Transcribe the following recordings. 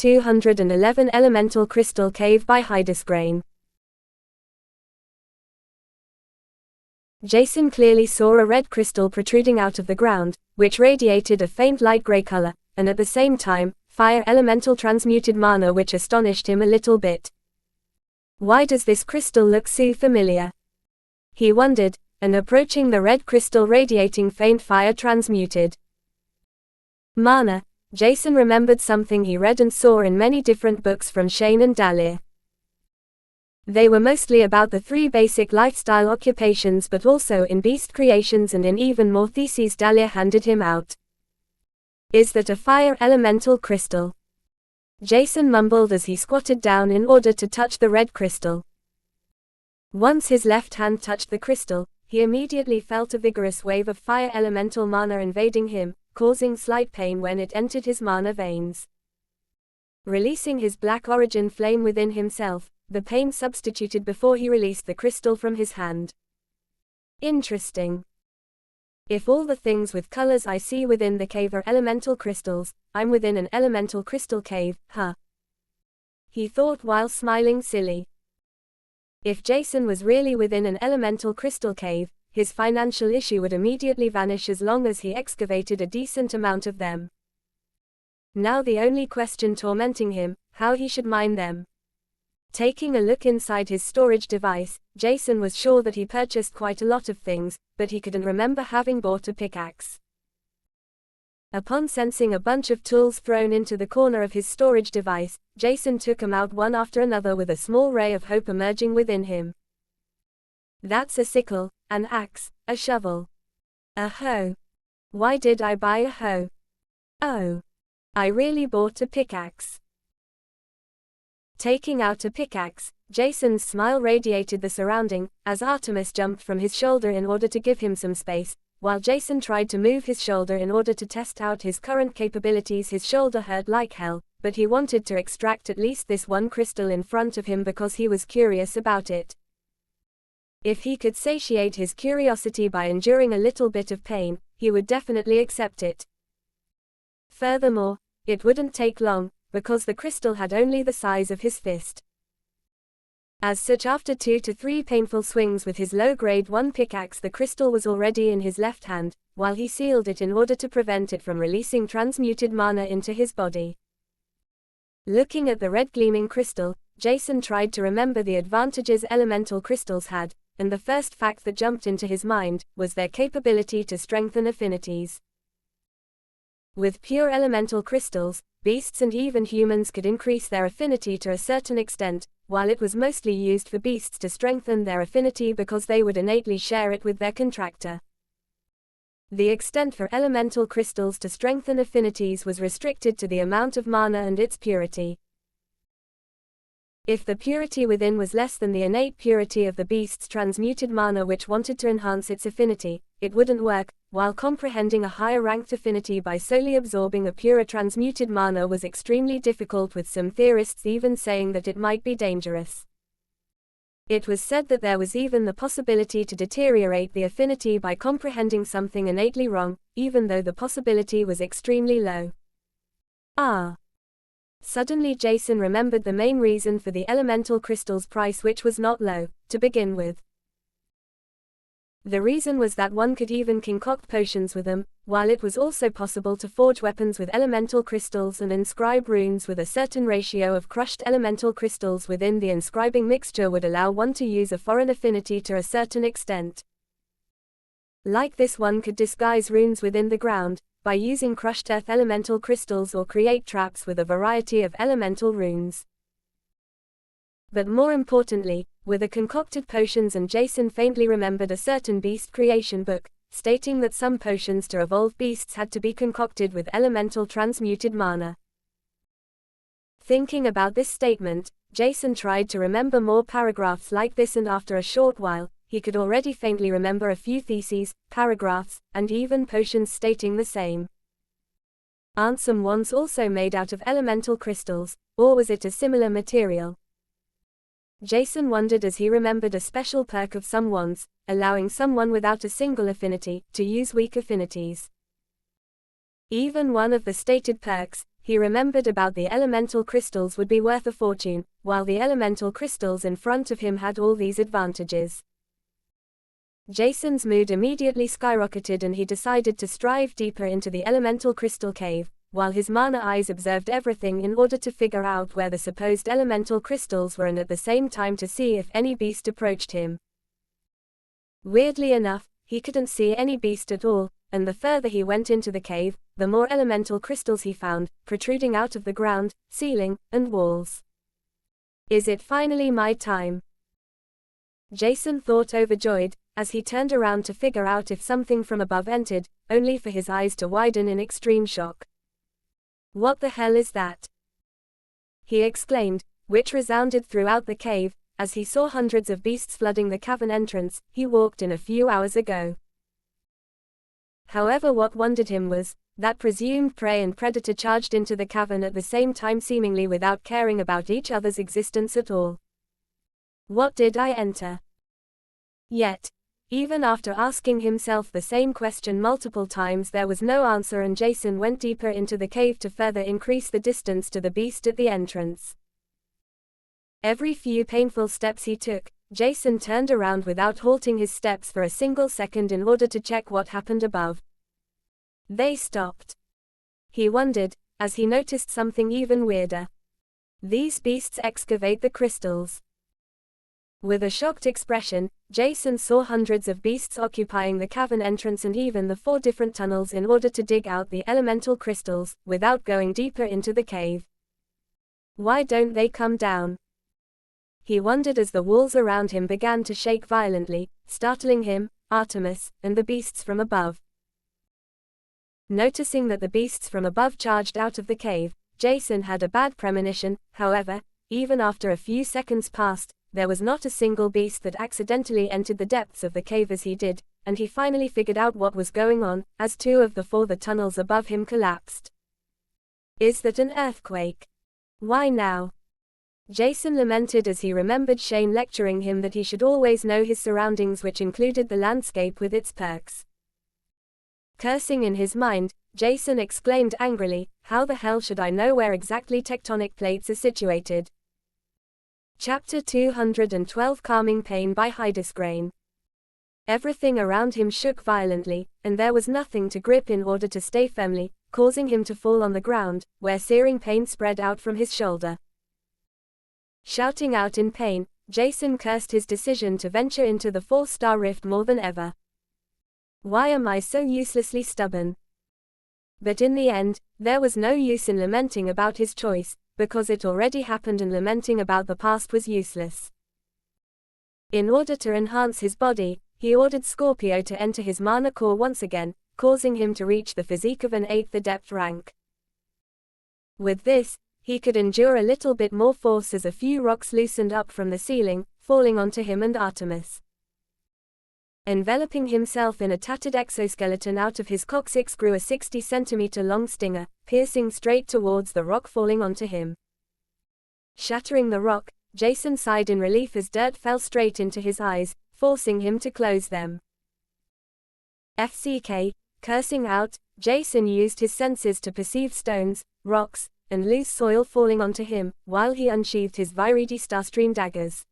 211 Elemental Crystal Cave by Hydesgrain. Jason clearly saw a red crystal protruding out of the ground, which radiated a faint light gray color, and at the same time, fire elemental transmuted mana, which astonished him a little bit. Why does this crystal look so familiar? He wondered, and approaching the red crystal radiating faint fire transmuted mana, Jason remembered something he read and saw in many different books from Shane and Dahlia. They were mostly about the 3 basic lifestyle occupations, but also in beast creations and in even more theses Dahlia handed him out. Is that a fire elemental crystal? Jason mumbled as he squatted down in order to touch the red crystal. Once his left hand touched the crystal, he immediately felt a vigorous wave of fire elemental mana invading him, causing slight pain when it entered his mana veins. Releasing his black origin flame within himself, the pain substituted before he released the crystal from his hand. Interesting. If all the things with colors I see within the cave are elemental crystals, I'm within an elemental crystal cave, huh? He thought while smiling silly. If Jason was really within an elemental crystal cave, his financial issue would immediately vanish as long as he excavated a decent amount of them. Now the only question tormenting him, how he should mine them. Taking a look inside his storage device, Jason was sure that he purchased quite a lot of things, but he couldn't remember having bought a pickaxe. Upon sensing a bunch of tools thrown into the corner of his storage device, Jason took them out one after another with a small ray of hope emerging within him. That's a sickle, an axe, a shovel. A hoe. Why did I buy a hoe? Oh. I really bought a pickaxe. Taking out a pickaxe, Jason's smile radiated the surrounding, as Artemis jumped from his shoulder in order to give him some space. While Jason tried to move his shoulder in order to test out his current capabilities, his shoulder hurt like hell, but he wanted to extract at least this one crystal in front of him because he was curious about it. If he could satiate his curiosity by enduring a little bit of pain, he would definitely accept it. Furthermore, it wouldn't take long, because the crystal had only the size of his fist. As such, after 2 to 3 painful swings with his low-grade 1 pickaxe, the crystal was already in his left hand, while he sealed it in order to prevent it from releasing transmuted mana into his body. Looking at the red gleaming crystal, Jason tried to remember the advantages elemental crystals had, and the first fact that jumped into his mind was their capability to strengthen affinities. With pure elemental crystals, beasts and even humans could increase their affinity to a certain extent, while it was mostly used for beasts to strengthen their affinity because they would innately share it with their contractor. The extent for elemental crystals to strengthen affinities was restricted to the amount of mana and its purity. If the purity within was less than the innate purity of the beast's transmuted mana which wanted to enhance its affinity, it wouldn't work, while comprehending a higher ranked affinity by solely absorbing a purer transmuted mana was extremely difficult, with some theorists even saying that it might be dangerous. It was said that there was even the possibility to deteriorate the affinity by comprehending something innately wrong, even though the possibility was extremely low. Suddenly Jason remembered the main reason for the elemental crystal's price, which was not low, to begin with. The reason was that one could even concoct potions with them, while it was also possible to forge weapons with elemental crystals and inscribe runes with a certain ratio of crushed elemental crystals within the inscribing mixture would allow one to use a foreign affinity to a certain extent. Like this, one could disguise runes within the ground, by using crushed earth elemental crystals, or create traps with a variety of elemental runes. But more importantly, were the concocted potions, and Jason faintly remembered a certain beast creation book, stating that some potions to evolve beasts had to be concocted with elemental transmuted mana. Thinking about this statement, Jason tried to remember more paragraphs like this, and after a short while, he could already faintly remember a few theses, paragraphs, and even potions stating the same. Aren't some wands also made out of elemental crystals, or was it a similar material? Jason wondered as he remembered a special perk of some wands, allowing someone without a single affinity to use weak affinities. Even one of the stated perks, he remembered about the elemental crystals would be worth a fortune, while the elemental crystals in front of him had all these advantages. Jason's mood immediately skyrocketed and he decided to strive deeper into the elemental crystal cave, while his mana eyes observed everything in order to figure out where the supposed elemental crystals were and at the same time to see if any beast approached him. Weirdly enough, he couldn't see any beast at all, and the further he went into the cave, the more elemental crystals he found, protruding out of the ground, ceiling, and walls. Is it finally my time? Jason thought overjoyed, as he turned around to figure out if something from above entered, only for his eyes to widen in extreme shock. What the hell is that? He exclaimed, which resounded throughout the cave, as he saw hundreds of beasts flooding the cavern entrance he walked in a few hours ago. However, what wondered him was that presumed prey and predator charged into the cavern at the same time, seemingly without caring about each other's existence at all. What did I enter? Yet, even after asking himself the same question multiple times, there was no answer, and Jason went deeper into the cave to further increase the distance to the beast at the entrance. Every few painful steps he took, Jason turned around without halting his steps for a single second in order to check what happened above. They stopped. He wondered, as he noticed something even weirder. These beasts excavate the crystals. With a shocked expression, Jason saw hundreds of beasts occupying the cavern entrance and even the 4 different tunnels in order to dig out the elemental crystals, without going deeper into the cave. Why don't they come down? He wondered as the walls around him began to shake violently, startling him, Artemis, and the beasts from above. Noticing that the beasts from above charged out of the cave, Jason had a bad premonition. However, even after a few seconds passed, there was not a single beast that accidentally entered the depths of the cave as he did, and he finally figured out what was going on, as 2 of the 4 tunnels above him collapsed. Is that an earthquake? Why now? Jason lamented as he remembered Shane lecturing him that he should always know his surroundings, which included the landscape with its perks. Cursing in his mind, Jason exclaimed angrily, "How the hell should I know where exactly tectonic plates are situated?" Chapter 212, Calming Pain by Hydesgrain. Everything around him shook violently, and there was nothing to grip in order to stay firmly, causing him to fall on the ground, where searing pain spread out from his shoulder. Shouting out in pain, Jason cursed his decision to venture into the 4-star rift more than ever. Why am I so uselessly stubborn? But in the end, there was no use in lamenting about his choice, because it already happened, and lamenting about the past was useless. In order to enhance his body, he ordered Scorpio to enter his mana core once again, causing him to reach the physique of an 8th adept rank. With this, he could endure a little bit more force as a few rocks loosened up from the ceiling, falling onto him and Artemis. Enveloping himself in a tattered exoskeleton, out of his coccyx grew a 60-centimeter-long stinger, piercing straight towards the rock falling onto him. Shattering the rock, Jason sighed in relief as dirt fell straight into his eyes, forcing him to close them. FCK, cursing out, Jason used his senses to perceive stones, rocks, and loose soil falling onto him, while he unsheathed his Viridi Starstream daggers.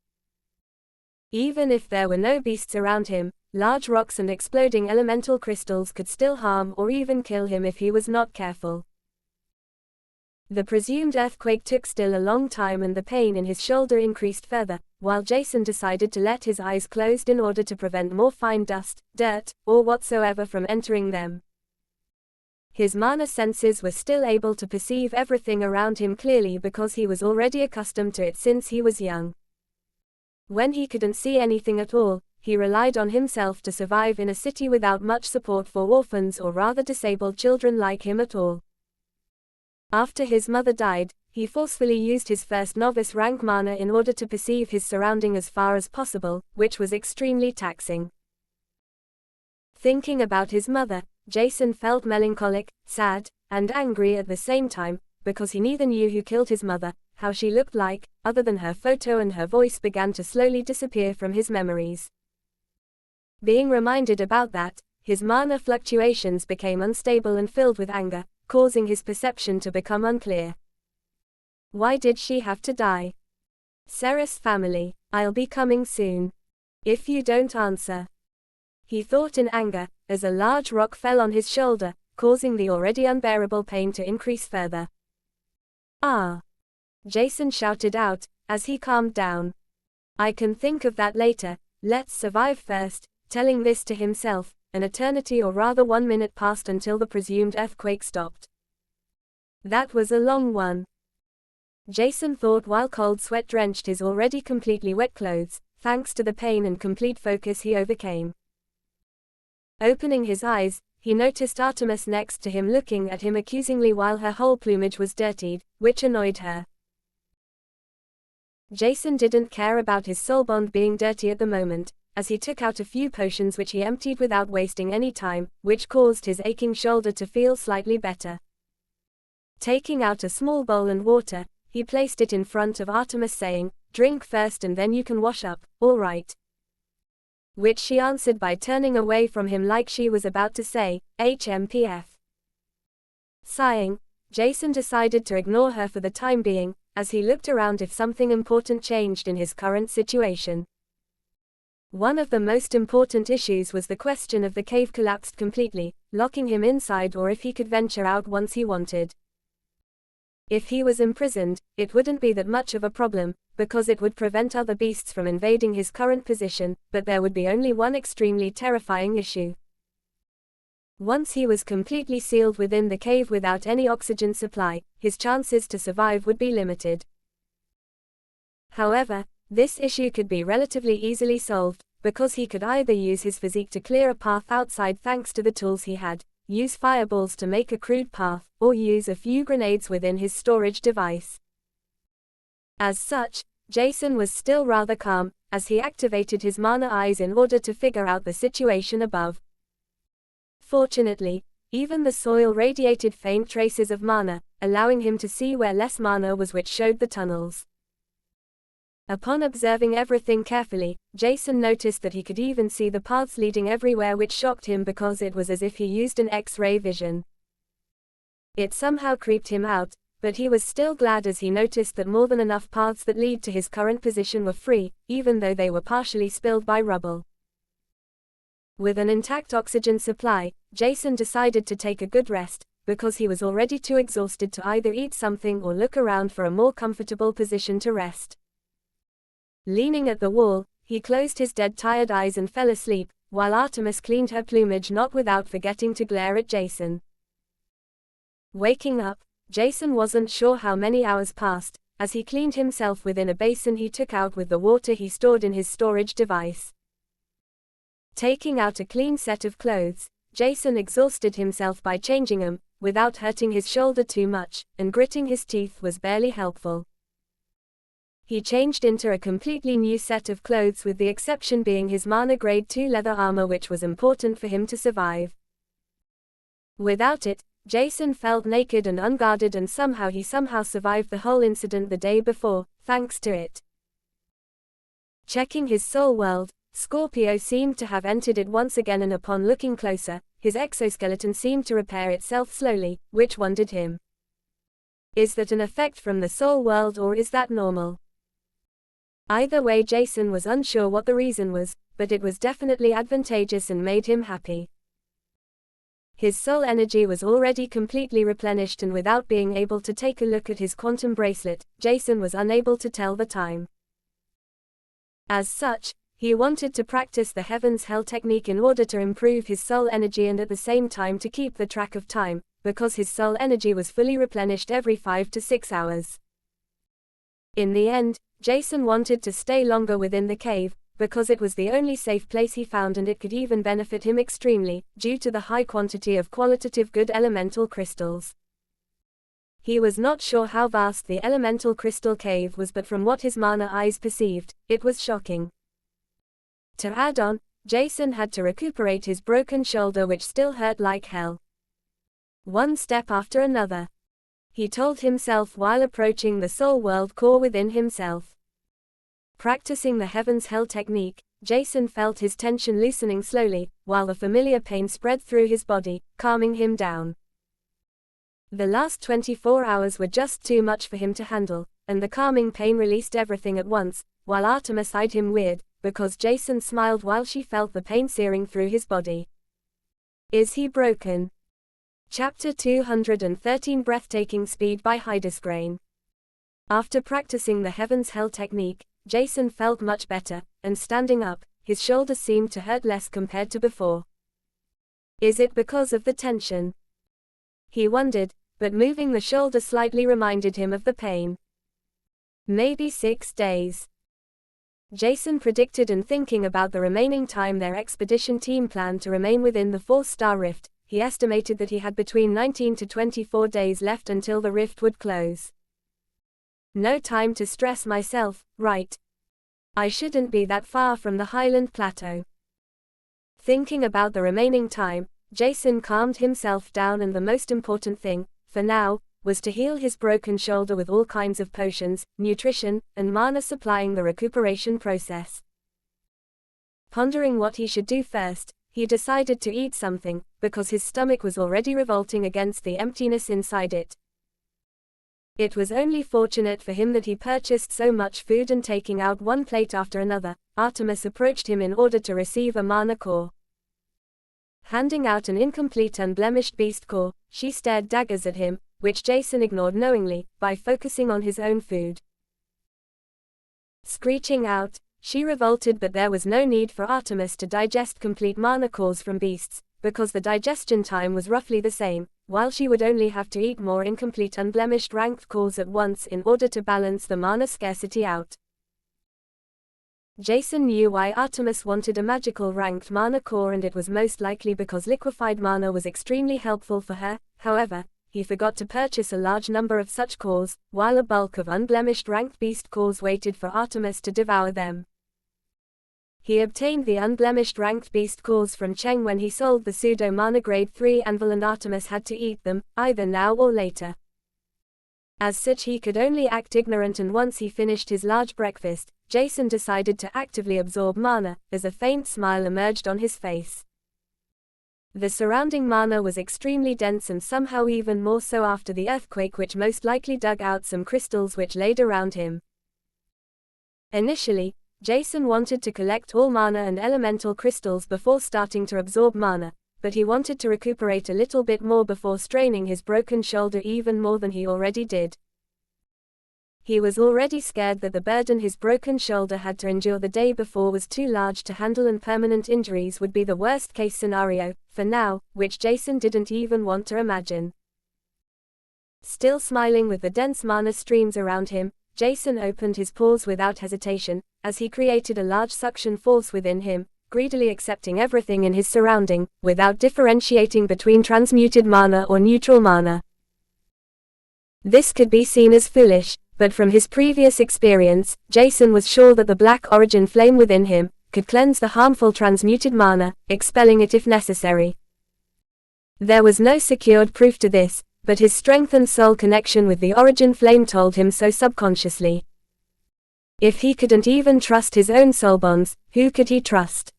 Even if there were no beasts around him, large rocks and exploding elemental crystals could still harm or even kill him if he was not careful. The presumed earthquake took still a long time, and the pain in his shoulder increased further, while Jason decided to let his eyes closed in order to prevent more fine dust, dirt, or whatsoever from entering them. His mana senses were still able to perceive everything around him clearly because he was already accustomed to it since he was young. When he couldn't see anything at all, he relied on himself to survive in a city without much support for orphans or rather disabled children like him at all. After his mother died, he forcefully used his first novice rank mana in order to perceive his surrounding as far as possible, which was extremely taxing. Thinking about his mother, Jason felt melancholic, sad, and angry at the same time, because he neither knew who killed his mother, how she looked like, other than her photo, and her voice began to slowly disappear from his memories. Being reminded about that, his mana fluctuations became unstable and filled with anger, causing his perception to become unclear. Why did she have to die? Ceres family, I'll be coming soon. If you don't answer. He thought in anger, as a large rock fell on his shoulder, causing the already unbearable pain to increase further. Ah! Jason shouted out, as he calmed down. I can think of that later, let's survive first. Telling this to himself, an eternity or rather 1 minute passed until the presumed earthquake stopped. That was a long one. Jason thought while cold sweat drenched his already completely wet clothes, thanks to the pain and complete focus he overcame. Opening his eyes, he noticed Artemis next to him looking at him accusingly while her whole plumage was dirtied, which annoyed her. Jason didn't care about his soul bond being dirty at the moment, as he took out a few potions which he emptied without wasting any time, which caused his aching shoulder to feel slightly better. Taking out a small bowl and water, he placed it in front of Artemis saying, "Drink first and then you can wash up, all right?" Which she answered by turning away from him like she was about to say, "HMPF." Sighing, Jason decided to ignore her for the time being, as he looked around if something important changed in his current situation. One of the most important issues was the question of the cave collapsed completely, locking him inside or if he could venture out once he wanted. If he was imprisoned, it wouldn't be that much of a problem, because it would prevent other beasts from invading his current position, but there would be only one extremely terrifying issue. Once he was completely sealed within the cave without any oxygen supply, his chances to survive would be limited. However, this issue could be relatively easily solved, because he could either use his physique to clear a path outside thanks to the tools he had, use fireballs to make a crude path, or use a few grenades within his storage device. As such, Jason was still rather calm, as he activated his mana eyes in order to figure out the situation above. Fortunately, even the soil radiated faint traces of mana, allowing him to see where less mana was, which showed the tunnels. Upon observing everything carefully, Jason noticed that he could even see the paths leading everywhere, which shocked him because it was as if he used an X-ray vision. It somehow creeped him out, but he was still glad as he noticed that more than enough paths that lead to his current position were free, even though they were partially spilled by rubble. With an intact oxygen supply, Jason decided to take a good rest, because he was already too exhausted to either eat something or look around for a more comfortable position to rest. Leaning at the wall, he closed his dead-tired eyes and fell asleep, while Artemis cleaned her plumage, not without forgetting to glare at Jason. Waking up, Jason wasn't sure how many hours passed, as he cleaned himself within a basin he took out with the water he stored in his storage device. Taking out a clean set of clothes, Jason exhausted himself by changing them, without hurting his shoulder too much, and gritting his teeth was barely helpful. He changed into a completely new set of clothes, with the exception being his mana grade 2 leather armor, which was important for him to survive. Without it, Jason felt naked and unguarded, and he somehow survived the whole incident the day before, thanks to it. Checking his soul world, Scorpio seemed to have entered it once again, and upon looking closer, his exoskeleton seemed to repair itself slowly, which wondered him. Is that an effect from the soul world, or is that normal? Either way, Jason was unsure what the reason was, but it was definitely advantageous and made him happy. His soul energy was already completely replenished, and without being able to take a look at his quantum bracelet, Jason was unable to tell the time. As such, he wanted to practice the Heaven's Hell technique in order to improve his soul energy and at the same time to keep the track of time, because his soul energy was fully replenished every 5 to 6 hours. In the end, Jason wanted to stay longer within the cave, because it was the only safe place he found, and it could even benefit him extremely, due to the high quantity of qualitative good elemental crystals. He was not sure how vast the elemental crystal cave was, but from what his mana eyes perceived, it was shocking. To add on, Jason had to recuperate his broken shoulder, which still hurt like hell. One step after another, he told himself while approaching the soul world core within himself. Practicing the Heaven's Hell technique, Jason felt his tension loosening slowly, while a familiar pain spread through his body, calming him down. The last 24 hours were just too much for him to handle, and the calming pain released everything at once, while Artemis eyed him weird, because Jason smiled while she felt the pain searing through his body. Is he broken? Chapter 213 Breathtaking Speed by Hydesgrain. After practicing the Heaven's Hell technique, Jason felt much better, and standing up, his shoulders seemed to hurt less compared to before. Is it because of the tension? He wondered, but moving the shoulder slightly reminded him of the pain. Maybe 6 days. Jason predicted, and thinking about the remaining time their expedition team planned to remain within the 4-star rift, he estimated that he had between 19 to 24 days left until the rift would close. No time to stress myself, right? I shouldn't be that far from the Highland Plateau. Thinking about the remaining time, Jason calmed himself down, and the most important thing, for now, was to heal his broken shoulder with all kinds of potions, nutrition, and mana supplying the recuperation process. Pondering what he should do first, he decided to eat something, because his stomach was already revolting against the emptiness inside it. It was only fortunate for him that he purchased so much food, and taking out one plate after another, Artemis approached him in order to receive a mana core. Handing out an incomplete unblemished beast core, she stared daggers at him, which Jason ignored knowingly, by focusing on his own food. Screeching out, she revolted, but there was no need for Artemis to digest complete mana cores from beasts, because the digestion time was roughly the same, while she would only have to eat more incomplete unblemished ranked cores at once in order to balance the mana scarcity out. Jason knew why Artemis wanted a magical ranked mana core, and it was most likely because liquefied mana was extremely helpful for her. However, he forgot to purchase a large number of such cores, while a bulk of unblemished ranked beast cores waited for Artemis to devour them. He obtained the unblemished ranked beast cores from Cheng when he sold the pseudo-mana grade 3 anvil, and Artemis had to eat them, either now or later. As such, he could only act ignorant, and once he finished his large breakfast, Jason decided to actively absorb mana, as a faint smile emerged on his face. The surrounding mana was extremely dense, and somehow even more so after the earthquake, which most likely dug out some crystals which laid around him. Initially, Jason wanted to collect all mana and elemental crystals before starting to absorb mana, but he wanted to recuperate a little bit more before straining his broken shoulder even more than he already did. He was already scared that the burden his broken shoulder had to endure the day before was too large to handle, and permanent injuries would be the worst-case scenario, for now, which Jason didn't even want to imagine. Still smiling with the dense mana streams around him, Jason opened his paws without hesitation, as he created a large suction force within him, greedily accepting everything in his surrounding, without differentiating between transmuted mana or neutral mana. This could be seen as foolish, but from his previous experience, Jason was sure that the black origin flame within him could cleanse the harmful transmuted mana, expelling it if necessary. There was no secured proof to this, but his strengthened soul connection with the origin flame told him so subconsciously. If he couldn't even trust his own soul bonds, who could he trust?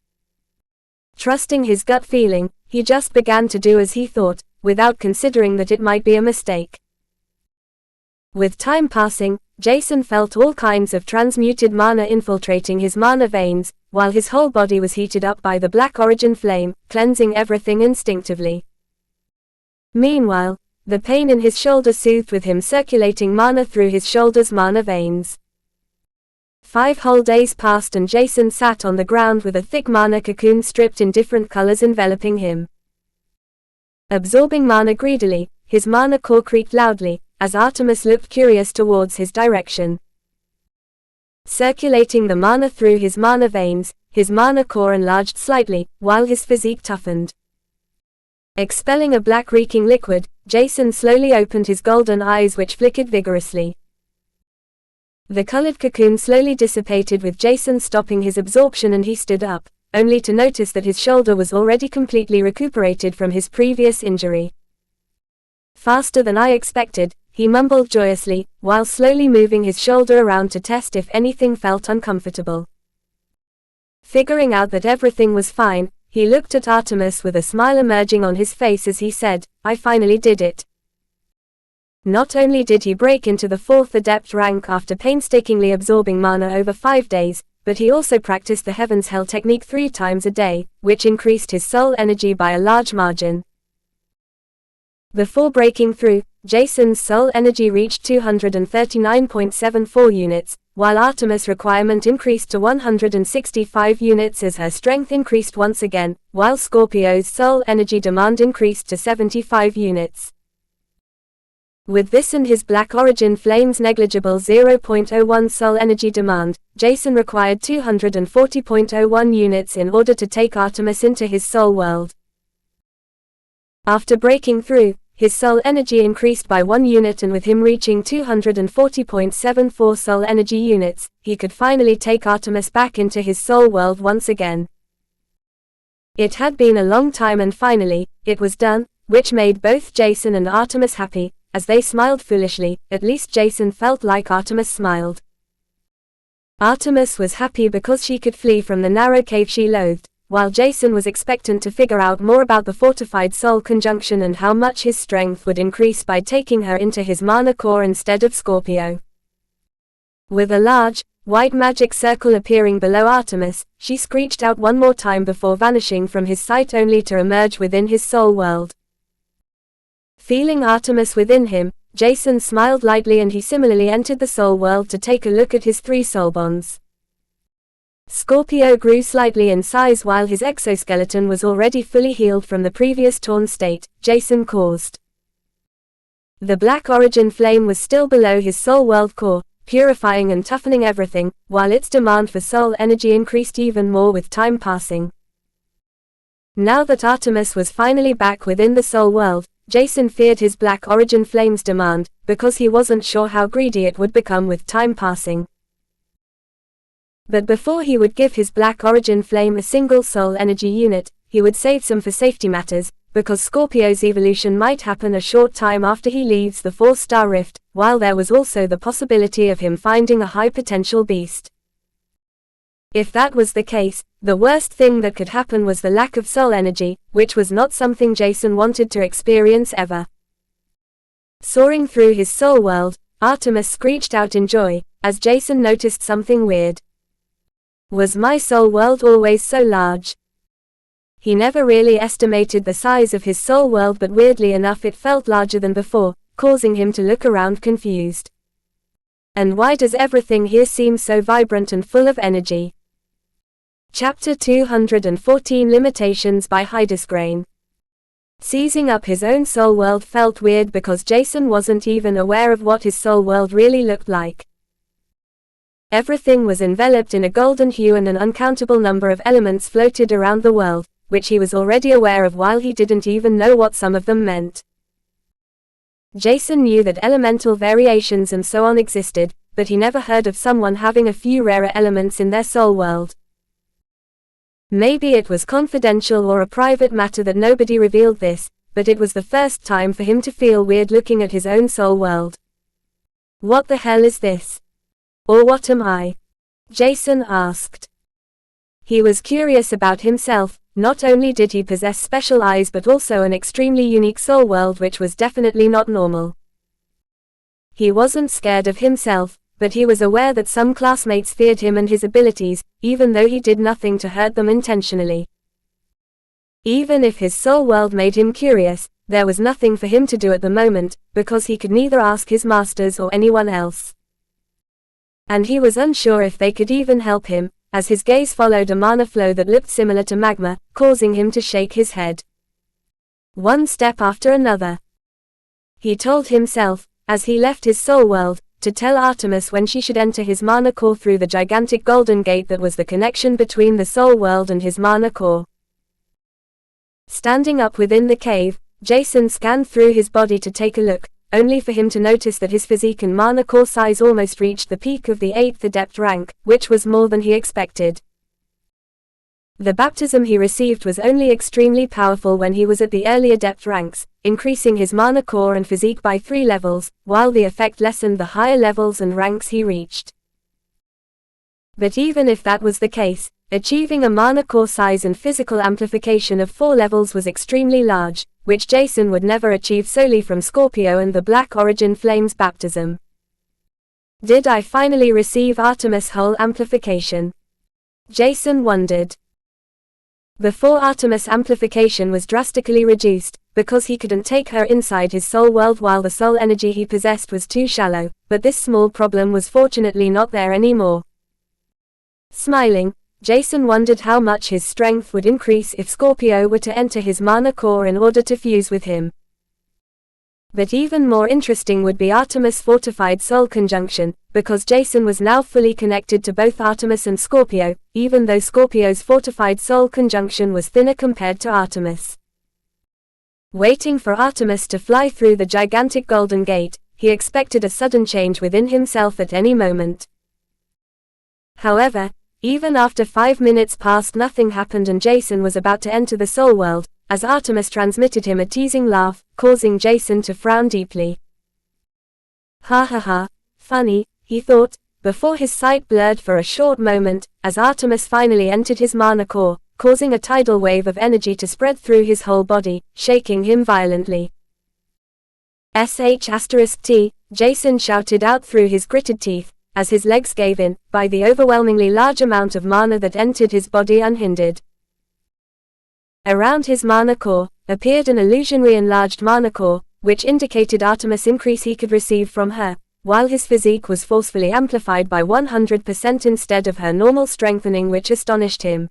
Trusting his gut feeling, he just began to do as he thought, without considering that it might be a mistake. With time passing, Jason felt all kinds of transmuted mana infiltrating his mana veins, while his whole body was heated up by the black origin flame, cleansing everything instinctively. Meanwhile, the pain in his shoulder soothed with him circulating mana through his shoulder's mana veins. 5 whole days passed, and Jason sat on the ground with a thick mana cocoon stripped in different colors enveloping him. Absorbing mana greedily, his mana core creaked loudly, as Artemis looked curious towards his direction. Circulating the mana through his mana veins, his mana core enlarged slightly, while his physique toughened. Expelling a black reeking liquid, Jason slowly opened his golden eyes, which flickered vigorously. The colored cocoon slowly dissipated with Jason stopping his absorption, and he stood up, only to notice that his shoulder was already completely recuperated from his previous injury. Faster than I expected, he mumbled joyously, while slowly moving his shoulder around to test if anything felt uncomfortable. Figuring out that everything was fine, he looked at Artemis with a smile emerging on his face as he said, "I finally did it." Not only did he break into the 4th Adept rank after painstakingly absorbing mana over 5 days, but he also practiced the Heaven's Hell technique 3 times a day, which increased his soul energy by a large margin. Before breaking through, Jason's soul energy reached 239.74 units, while Artemis' requirement increased to 165 units as her strength increased once again, while Scorpio's soul energy demand increased to 75 units. With this and his Black Origin Flame's negligible 0.01 soul energy demand, Jason required 240.01 units in order to take Artemis into his soul world. After breaking through, his soul energy increased by 1 unit, and with him reaching 240.74 soul energy units, he could finally take Artemis back into his soul world once again. It had been a long time, and finally, it was done, which made both Jason and Artemis happy. As they smiled foolishly, at least Jason felt like Artemis smiled. Artemis was happy because she could flee from the narrow cave she loathed, while Jason was expectant to figure out more about the fortified soul conjunction and how much his strength would increase by taking her into his mana core instead of Scorpio. With a large, white magic circle appearing below Artemis, she screeched out one more time before vanishing from his sight, only to emerge within his soul world. Feeling Artemis within him, Jason smiled lightly, and he similarly entered the soul world to take a look at his 3 soul bonds. Scorpio grew slightly in size while his exoskeleton was already fully healed from the previous torn state Jason caused. The Black Origin Flame was still below his soul world core, purifying and toughening everything, while its demand for soul energy increased even more with time passing. Now that Artemis was finally back within the soul world, Jason feared his Black Origin Flame's demand, because he wasn't sure how greedy it would become with time passing. But before he would give his Black Origin Flame a single soul energy unit, he would save some for safety matters, because Scorpio's evolution might happen a short time after he leaves the 4-star rift, while there was also the possibility of him finding a high-potential beast. If that was the case, the worst thing that could happen was the lack of soul energy, which was not something Jason wanted to experience ever. Soaring through his soul world, Artemis screeched out in joy, as Jason noticed something weird. Was my soul world always so large? He never really estimated the size of his soul world, but weirdly enough it felt larger than before, causing him to look around confused. And why does everything here seem so vibrant and full of energy? Chapter 214 Limitations by Hydesgrain. Seizing up his own soul world felt weird because Jason wasn't even aware of what his soul world really looked like. Everything was enveloped in a golden hue, and an uncountable number of elements floated around the world, which he was already aware of while he didn't even know what some of them meant. Jason knew that elemental variations and so on existed, but he never heard of someone having a few rarer elements in their soul world. Maybe it was confidential or a private matter that nobody revealed this, but it was the first time for him to feel weird looking at his own soul world. What the hell is this? Or what am I? Jason asked. He was curious about himself. Not only did he possess special eyes but also an extremely unique soul world which was definitely not normal. He wasn't scared of himself, but he was aware that some classmates feared him and his abilities, even though he did nothing to hurt them intentionally. Even if his soul world made him curious, there was nothing for him to do at the moment, because he could neither ask his masters or anyone else. And he was unsure if they could even help him, as his gaze followed a mana flow that looked similar to magma, causing him to shake his head. One step after another. He told himself, as he left his soul world, to tell Artemis when she should enter his mana core through the gigantic golden gate that was the connection between the soul world and his mana core. Standing up within the cave, Jason scanned through his body to take a look, only for him to notice that his physique and mana core size almost reached the peak of the 8th Adept rank, which was more than he expected. The baptism he received was only extremely powerful when he was at the early Adept ranks, increasing his mana core and physique by 3 levels, while the effect lessened the higher levels and ranks he reached. But even if that was the case, Achieving a mana core size and physical amplification of 4 levels was extremely large, which Jason would never achieve solely from Scorpio and the Black Origin Flames baptism. Did I finally receive Artemis whole amplification? Jason wondered. Before, Artemis amplification was drastically reduced, because he couldn't take her inside his soul world while the soul energy he possessed was too shallow, but this small problem was fortunately not there anymore. Smiling, Jason wondered how much his strength would increase if Scorpio were to enter his mana core in order to fuse with him. But even more interesting would be Artemis fortified soul conjunction, because Jason was now fully connected to both Artemis and Scorpio, even though Scorpio's fortified soul conjunction was thinner compared to Artemis. Waiting for Artemis to fly through the gigantic Golden Gate, he expected a sudden change within himself at any moment. However, even after 5 minutes passed, nothing happened and Jason was about to enter the soul world, as Artemis transmitted him a teasing laugh, causing Jason to frown deeply. Ha ha ha, funny, he thought, before his sight blurred for a short moment, as Artemis finally entered his mana core, causing a tidal wave of energy to spread through his whole body, shaking him violently. *T, Jason shouted out through his gritted teeth, as his legs gave in, by the overwhelmingly large amount of mana that entered his body unhindered. Around his mana core, appeared an illusionary enlarged mana core, which indicated Artemis increase he could receive from her, while his physique was forcefully amplified by 100% instead of her normal strengthening, which astonished him.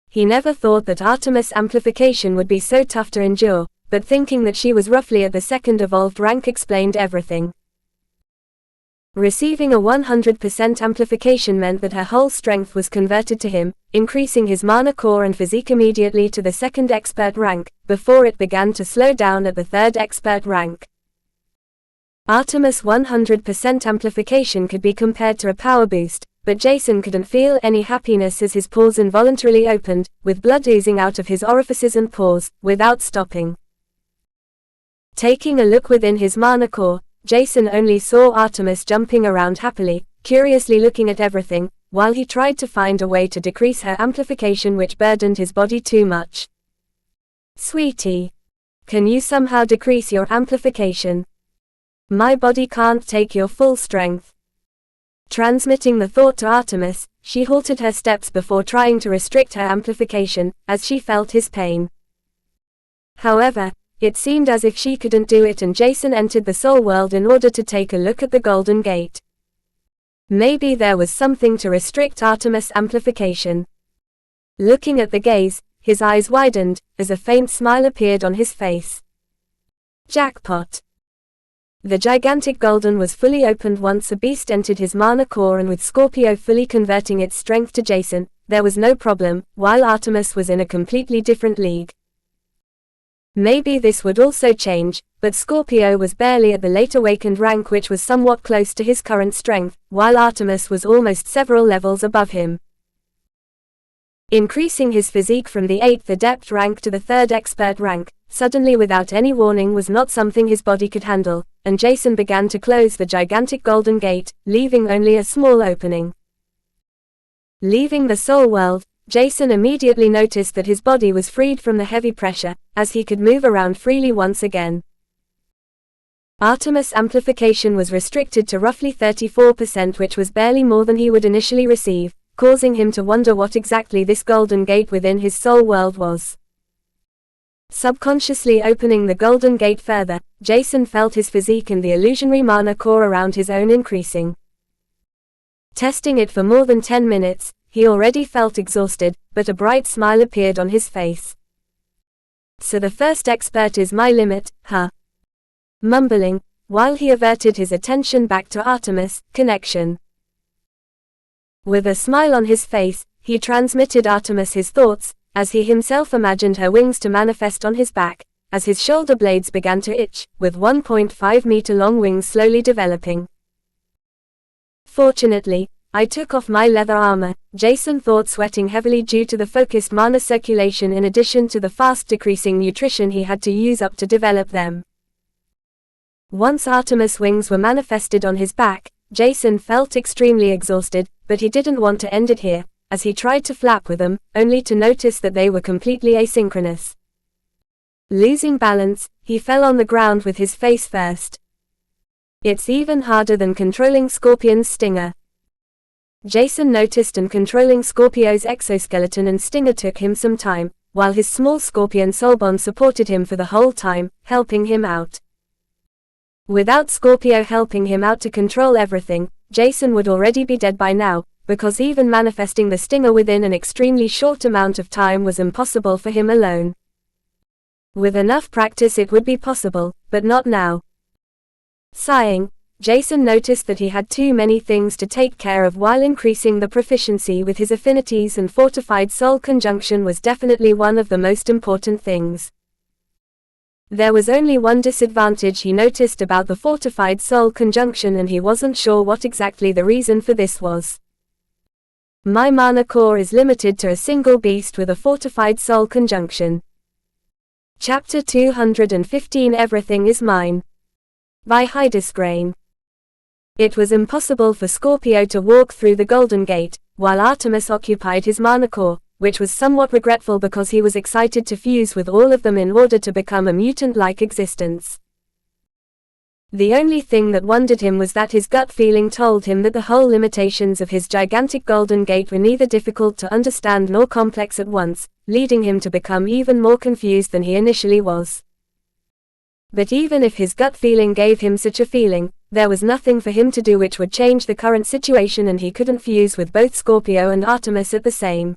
He never thought that Artemis amplification would be so tough to endure, but thinking that she was roughly at the second evolved rank explained everything. Receiving a 100% amplification meant that her whole strength was converted to him, increasing his mana core and physique immediately to the 2nd expert rank, before it began to slow down at the 3rd expert rank. Artemis 100% amplification could be compared to a power boost, but Jason couldn't feel any happiness as his pores involuntarily opened, with blood oozing out of his orifices and pores, without stopping. Taking a look within his mana core, Jason only saw Artemis jumping around happily, curiously looking at everything, while he tried to find a way to decrease her amplification which burdened his body too much. Sweetie, can you somehow decrease your amplification? My body can't take your full strength. Transmitting the thought to Artemis, she halted her steps before trying to restrict her amplification, as she felt his pain. However, it seemed as if she couldn't do it and Jason entered the soul world in order to take a look at the Golden Gate. Maybe there was something to restrict Artemis' amplification. Looking at the gaze, his eyes widened, as a faint smile appeared on his face. Jackpot! The gigantic Golden was fully opened once a beast entered his mana core, and with Scorpio fully converting its strength to Jason, there was no problem, while Artemis was in a completely different league. Maybe this would also change, but Scorpio was barely at the late awakened rank, which was somewhat close to his current strength, while Artemis was almost several levels above him. Increasing his physique from the 8th adept rank to the 3rd expert rank, suddenly without any warning, was not something his body could handle, and Jason began to close the gigantic Golden Gate, leaving only a small opening. Leaving the soul world, Jason immediately noticed that his body was freed from the heavy pressure, as he could move around freely once again. Artemis amplification was restricted to roughly 34%, which was barely more than he would initially receive, causing him to wonder what exactly this Golden Gate within his soul world was. Subconsciously opening the Golden Gate further, Jason felt his physique and the illusionary mana core around his own increasing. Testing it for more than 10 minutes, he already felt exhausted, but a bright smile appeared on his face. So the 1st expert is my limit, huh? Mumbling, while he averted his attention back to Artemis' connection. With a smile on his face, he transmitted Artemis his thoughts, as he himself imagined her wings to manifest on his back, as his shoulder blades began to itch, with 1.5-meter long wings slowly developing. Fortunately, I took off my leather armor, Jason thought, sweating heavily due to the focused mana circulation in addition to the fast decreasing nutrition he had to use up to develop them. Once Artemis' wings were manifested on his back, Jason felt extremely exhausted, but he didn't want to end it here, as he tried to flap with them, only to notice that they were completely asynchronous. Losing balance, he fell on the ground with his face first. It's even harder than controlling Scorpion's stinger. Jason noticed, and controlling Scorpio's exoskeleton and stinger took him some time, while his small Scorpion soulbond supported him for the whole time, helping him out. Without Scorpio helping him out to control everything, Jason would already be dead by now, because even manifesting the stinger within an extremely short amount of time was impossible for him alone. With enough practice it would be possible, but not now. Sighing, Jason noticed that he had too many things to take care of while increasing the proficiency with his affinities, and fortified soul conjunction was definitely one of the most important things. There was only one disadvantage he noticed about the fortified soul conjunction, and he wasn't sure what exactly the reason for this was. My mana core is limited to a single beast with a fortified soul conjunction. Chapter 215 Everything is Mine. By Hydesgrain. It was impossible for Scorpio to walk through the Golden Gate, while Artemis occupied his mana core, which was somewhat regretful because he was excited to fuse with all of them in order to become a mutant-like existence. The only thing that wondered him was that his gut feeling told him that the whole limitations of his gigantic Golden Gate were neither difficult to understand nor complex at once, leading him to become even more confused than he initially was. But even if his gut feeling gave him such a feeling, there was nothing for him to do which would change the current situation, and he couldn't fuse with both Scorpio and Artemis at the same.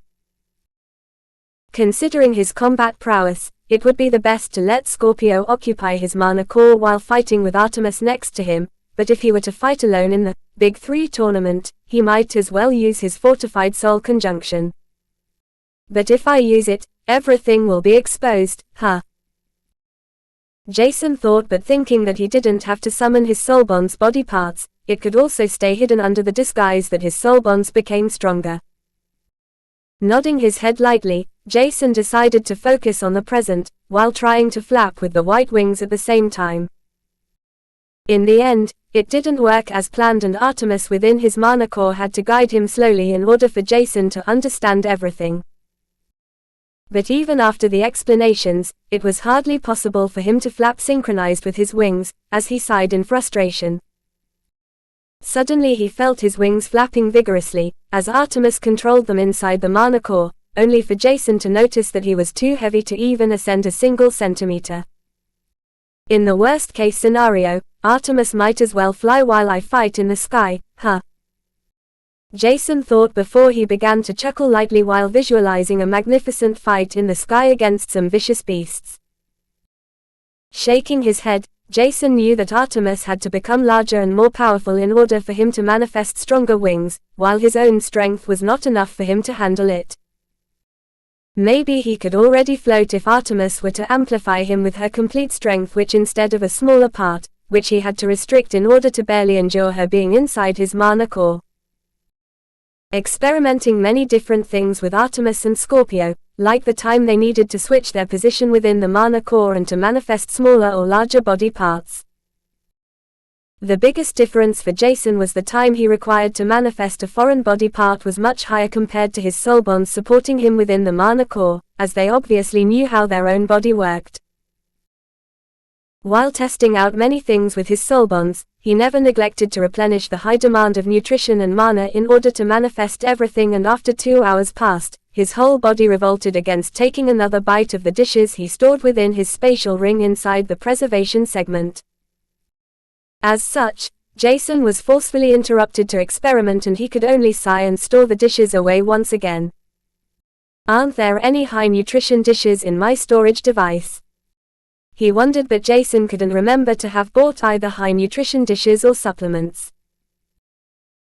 Considering his combat prowess, it would be the best to let Scorpio occupy his mana core while fighting with Artemis next to him, but if he were to fight alone in the Big Three tournament, he might as well use his fortified soul conjunction. But if I use it, everything will be exposed, huh? Jason thought, but thinking that he didn't have to summon his soulbond's body parts, it could also stay hidden under the disguise that his soulbonds became stronger. Nodding his head lightly, Jason decided to focus on the present, while trying to flap with the white wings at the same time. In the end, it didn't work as planned, and Artemis within his mana core had to guide him slowly in order for Jason to understand everything. But even after the explanations, it was hardly possible for him to flap synchronized with his wings, as he sighed in frustration. Suddenly he felt his wings flapping vigorously, as Artemis controlled them inside the mana core, only for Jason to notice that he was too heavy to even ascend a single centimeter. In the worst case scenario, Artemis might as well fly while I fight in the sky, huh? Jason thought before he began to chuckle lightly while visualizing a magnificent fight in the sky against some vicious beasts. Shaking his head, Jason knew that Artemis had to become larger and more powerful in order for him to manifest stronger wings, while his own strength was not enough for him to handle it. Maybe he could already float if Artemis were to amplify him with her complete strength, which instead of a smaller part, which he had to restrict in order to barely endure her being inside his mana core. Experimenting many different things with Artemis and Scorpio, like the time they needed to switch their position within the mana core and to manifest smaller or larger body parts. The biggest difference for Jason was the time he required to manifest a foreign body part was much higher compared to his soulbonds supporting him within the mana core, as they obviously knew how their own body worked. While testing out many things with his soulbonds, he never neglected to replenish the high demand of nutrition and mana in order to manifest everything, and after 2 hours passed, his whole body revolted against taking another bite of the dishes he stored within his spatial ring inside the preservation segment. As such, Jason was forcefully interrupted to experiment, and he could only sigh and store the dishes away once again. Aren't there any high nutrition dishes in my storage device? He wondered, but Jason couldn't remember to have bought either high nutrition dishes or supplements.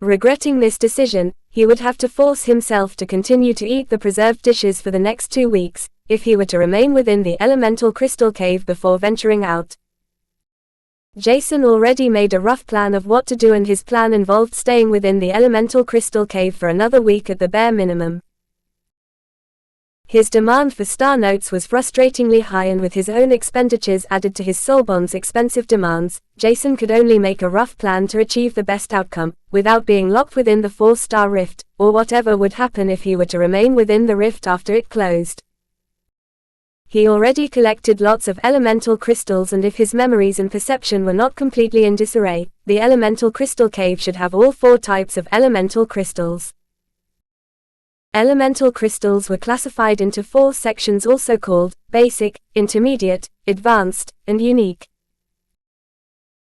Regretting this decision, he would have to force himself to continue to eat the preserved dishes for the next 2 weeks, if he were to remain within the elemental crystal cave before venturing out. Jason already made a rough plan of what to do, and his plan involved staying within the elemental crystal cave for another week at the bare minimum. His demand for star notes was frustratingly high, and with his own expenditures added to his soul bond's expensive demands, Jason could only make a rough plan to achieve the best outcome, without being locked within the 4-star rift, or whatever would happen if he were to remain within the rift after it closed. He already collected lots of elemental crystals, and if his memories and perception were not completely in disarray, the elemental crystal cave should have all 4 types of elemental crystals. Elemental crystals were classified into 4 sections, also called basic, intermediate, advanced, and unique.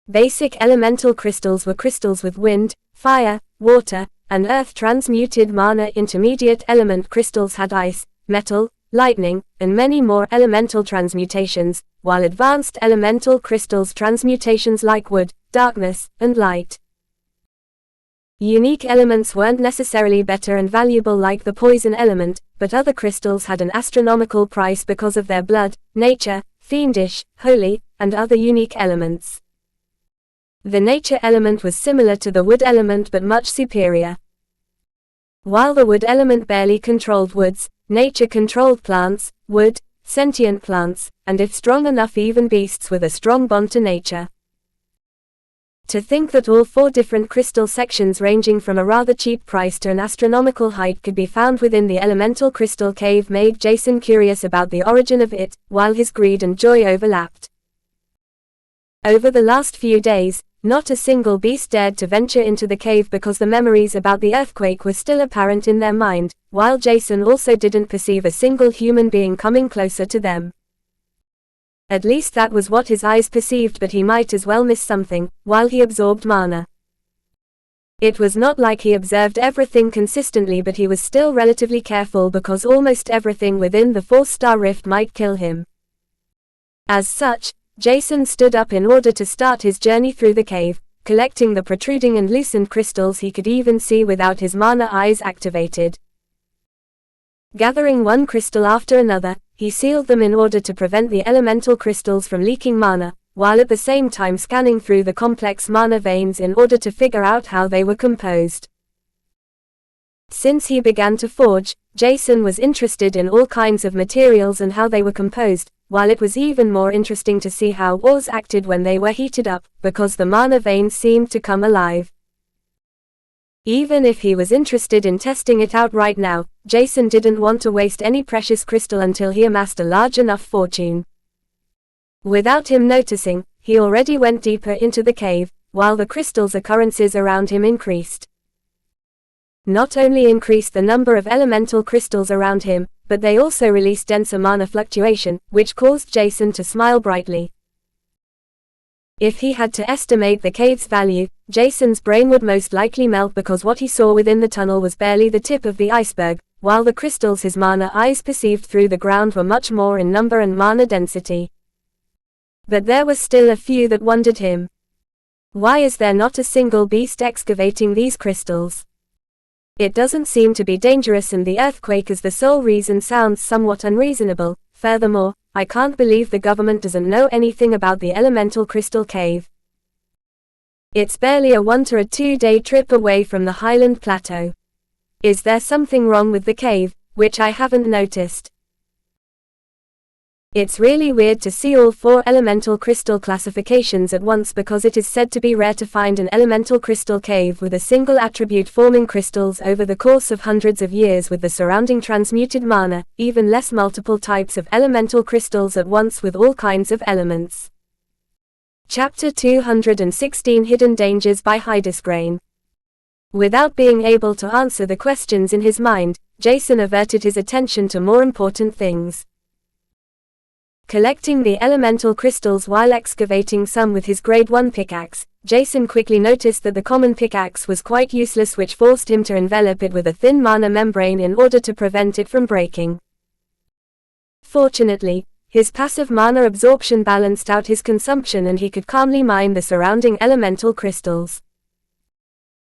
Basic elemental crystals were crystals with wind, fire, water, and earth transmuted mana. Intermediate element crystals had ice, metal, lightning, and many more elemental transmutations, while advanced elemental crystals transmutations like wood, darkness, and light. Unique elements weren't necessarily better and valuable like the poison element, but other crystals had an astronomical price because of their blood, nature, fiendish, holy, and other unique elements. The nature element was similar to the wood element but much superior. While the wood element barely controlled woods, nature controlled plants, wood, sentient plants, and if strong enough even beasts with a strong bond to nature. To think that all 4 different crystal sections ranging from a rather cheap price to an astronomical height could be found within the elemental crystal cave made Jason curious about the origin of it, while his greed and joy overlapped. Over the last few days, not a single beast dared to venture into the cave because the memories about the earthquake were still apparent in their mind, while Jason also didn't perceive a single human being coming closer to them. At least that was what his eyes perceived, but he might as well miss something, while he absorbed mana. It was not like he observed everything consistently, but he was still relatively careful because almost everything within the 4-star rift might kill him. As such, Jason stood up in order to start his journey through the cave, collecting the protruding and loosened crystals he could even see without his mana eyes activated. Gathering one crystal after another, he sealed them in order to prevent the elemental crystals from leaking mana, while at the same time scanning through the complex mana veins in order to figure out how they were composed. Since he began to forge, Jason was interested in all kinds of materials and how they were composed, while it was even more interesting to see how ores acted when they were heated up, because the mana veins seemed to come alive. Even if he was interested in testing it out right now, Jason didn't want to waste any precious crystal until he amassed a large enough fortune. Without him noticing, he already went deeper into the cave, while the crystal's occurrences around him increased. Not only increased the number of elemental crystals around him, but they also released denser mana fluctuation, which caused Jason to smile brightly. If he had to estimate the cave's value, Jason's brain would most likely melt because what he saw within the tunnel was barely the tip of the iceberg, while the crystals his mana eyes perceived through the ground were much more in number and mana density. But there were still a few that wondered him. Why is there not a single beast excavating these crystals? It doesn't seem to be dangerous, and the earthquake as the sole reason sounds somewhat unreasonable. Furthermore, I can't believe the government doesn't know anything about the elemental crystal cave. It's barely a 1 to 2 day trip away from the Highland Plateau. Is there something wrong with the cave, which I haven't noticed? It's really weird to see all 4 elemental crystal classifications at once, because it is said to be rare to find an elemental crystal cave with a single attribute forming crystals over the course of hundreds of years with the surrounding transmuted mana, even less multiple types of elemental crystals at once with all kinds of elements. Chapter 216 Hidden Dangers by Hydesgrain. Without being able to answer the questions in his mind, Jason averted his attention to more important things. Collecting the elemental crystals while excavating some with his grade 1 pickaxe, Jason quickly noticed that the common pickaxe was quite useless, which forced him to envelop it with a thin mana membrane in order to prevent it from breaking. Fortunately, his passive mana absorption balanced out his consumption and he could calmly mine the surrounding elemental crystals.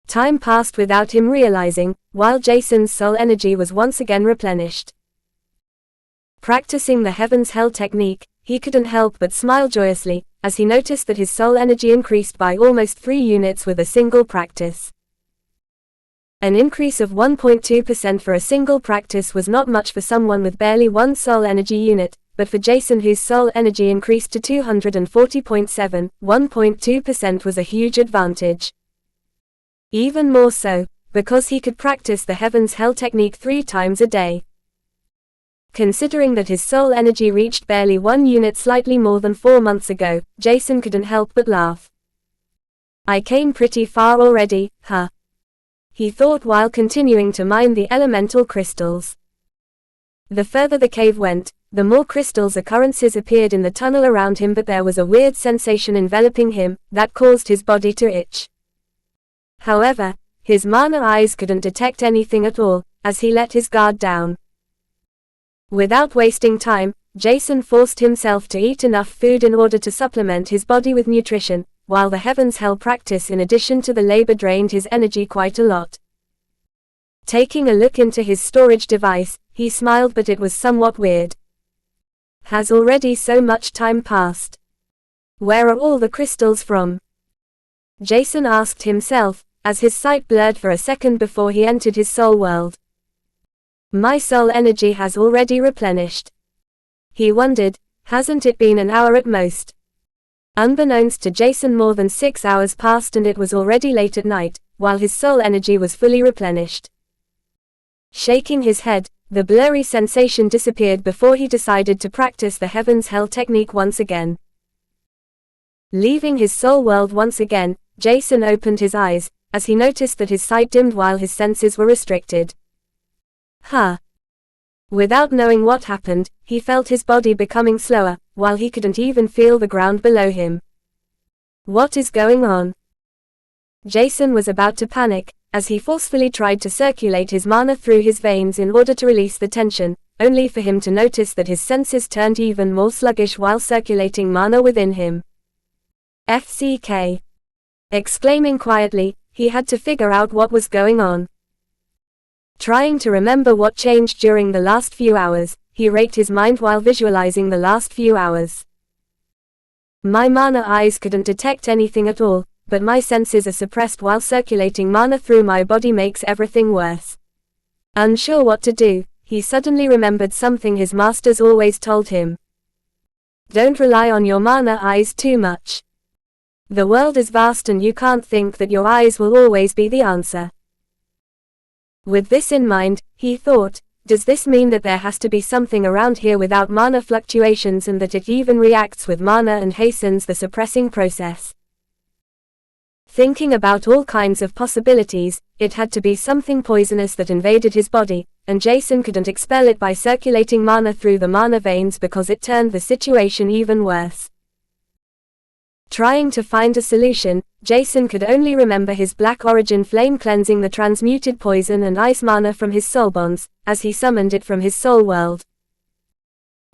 Time passed without him realizing, while Jason's soul energy was once again replenished. Practicing the Heaven's Hell technique, he couldn't help but smile joyously, as he noticed that his soul energy increased by almost 3 units with a single practice. An increase of 1.2% for a single practice was not much for someone with barely one soul energy unit, but for Jason, whose soul energy increased to 240.7, 1.2% was a huge advantage. Even more so, because he could practice the Heaven's Hell technique 3 times a day. Considering that his soul energy reached barely 1 unit slightly more than 4 months ago, Jason couldn't help but laugh. I came pretty far already, huh? He thought while continuing to mine the elemental crystals. The further the cave went, the more crystals occurrences appeared in the tunnel around him, but there was a weird sensation enveloping him that caused his body to itch. However, his mana eyes couldn't detect anything at all, as he let his guard down. Without wasting time, Jason forced himself to eat enough food in order to supplement his body with nutrition, while the Heaven's Hell practice in addition to the labor drained his energy quite a lot. Taking a look into his storage device, he smiled, but it was somewhat weird. Has already so much time passed? Where are all the crystals from? Jason asked himself, as his sight blurred for a second before he entered his soul world. My soul energy has already replenished. He wondered, hasn't it been an hour at most? Unbeknownst to Jason, more than 6 hours passed and it was already late at night, while his soul energy was fully replenished. Shaking his head, the blurry sensation disappeared before he decided to practice the Heaven's Hell technique once again. Leaving his soul world once again, Jason opened his eyes, as he noticed that his sight dimmed while his senses were restricted. Huh. Without knowing what happened, he felt his body becoming slower, while he couldn't even feel the ground below him. What is going on? Jason was about to panic, as he forcefully tried to circulate his mana through his veins in order to release the tension, only for him to notice that his senses turned even more sluggish while circulating mana within him. FCK. Exclaiming quietly, he had to figure out what was going on. Trying to remember what changed during the last few hours, he raked his mind while visualizing the last few hours. My mana eyes couldn't detect anything at all, but my senses are suppressed while circulating mana through my body makes everything worse. Unsure what to do, he suddenly remembered something his masters always told him. Don't rely on your mana eyes too much. The world is vast and you can't think that your eyes will always be the answer. With this in mind, he thought, does this mean that there has to be something around here without mana fluctuations and that it even reacts with mana and hastens the suppressing process? Thinking about all kinds of possibilities, it had to be something poisonous that invaded his body, and Jason couldn't expel it by circulating mana through the mana veins because it turned the situation even worse. Trying to find a solution, Jason could only remember his Black Origin Flame cleansing the transmuted poison and ice mana from his soul bonds, as he summoned it from his soul world.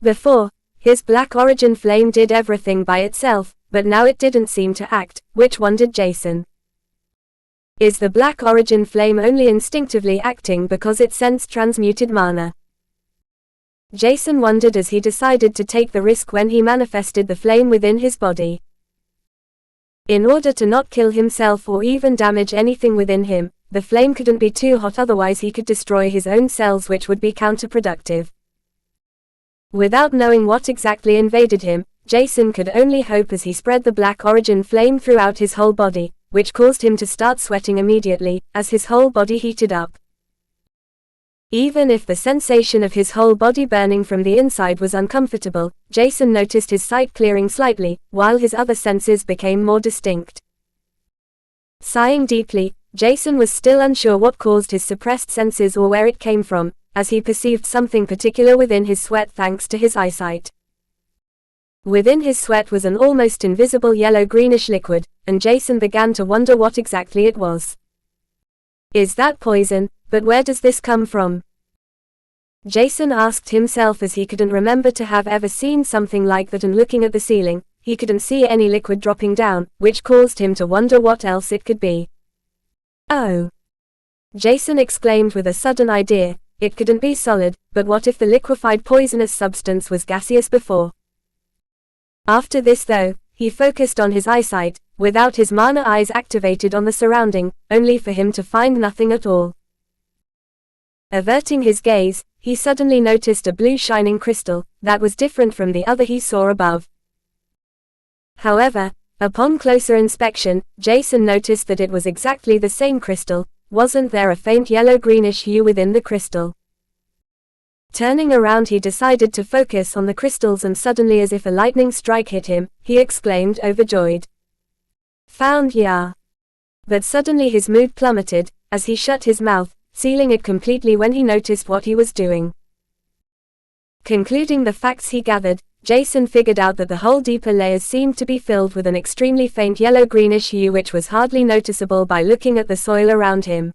Before, his Black Origin Flame did everything by itself, but now it didn't seem to act. Which one did Jason? Is the Black Origin Flame only instinctively acting because it sensed transmuted mana? Jason wondered as he decided to take the risk when he manifested the flame within his body. In order to not kill himself or even damage anything within him, the flame couldn't be too hot, otherwise he could destroy his own cells, which would be counterproductive. Without knowing what exactly invaded him, Jason could only hope as he spread the Black Origin Flame throughout his whole body, which caused him to start sweating immediately, as his whole body heated up. Even if the sensation of his whole body burning from the inside was uncomfortable, Jason noticed his sight clearing slightly, while his other senses became more distinct. Sighing deeply, Jason was still unsure what caused his suppressed senses or where it came from, as he perceived something particular within his sweat thanks to his eyesight. Within his sweat was an almost invisible yellow-greenish liquid, and Jason began to wonder what exactly it was. Is that poison? But where does this come from? Jason asked himself, as he couldn't remember to have ever seen something like that, and looking at the ceiling, he couldn't see any liquid dropping down, which caused him to wonder what else it could be. Oh! Jason exclaimed with a sudden idea, it couldn't be solid, but what if the liquefied poisonous substance was gaseous before? After this though, he focused on his eyesight, without his mana eyes activated on the surrounding, only for him to find nothing at all. Averting his gaze, he suddenly noticed a blue shining crystal that was different from the other he saw above. However, upon closer inspection, Jason noticed that it was exactly the same crystal. Wasn't there a faint yellow-greenish hue within the crystal? Turning around, he decided to focus on the crystals, and suddenly, as if a lightning strike hit him, he exclaimed, overjoyed. "Found ya!" But suddenly his mood plummeted, as he shut his mouth, sealing it completely when he noticed what he was doing. Concluding the facts he gathered, Jason figured out that the whole deeper layers seemed to be filled with an extremely faint yellow-greenish hue which was hardly noticeable by looking at the soil around him.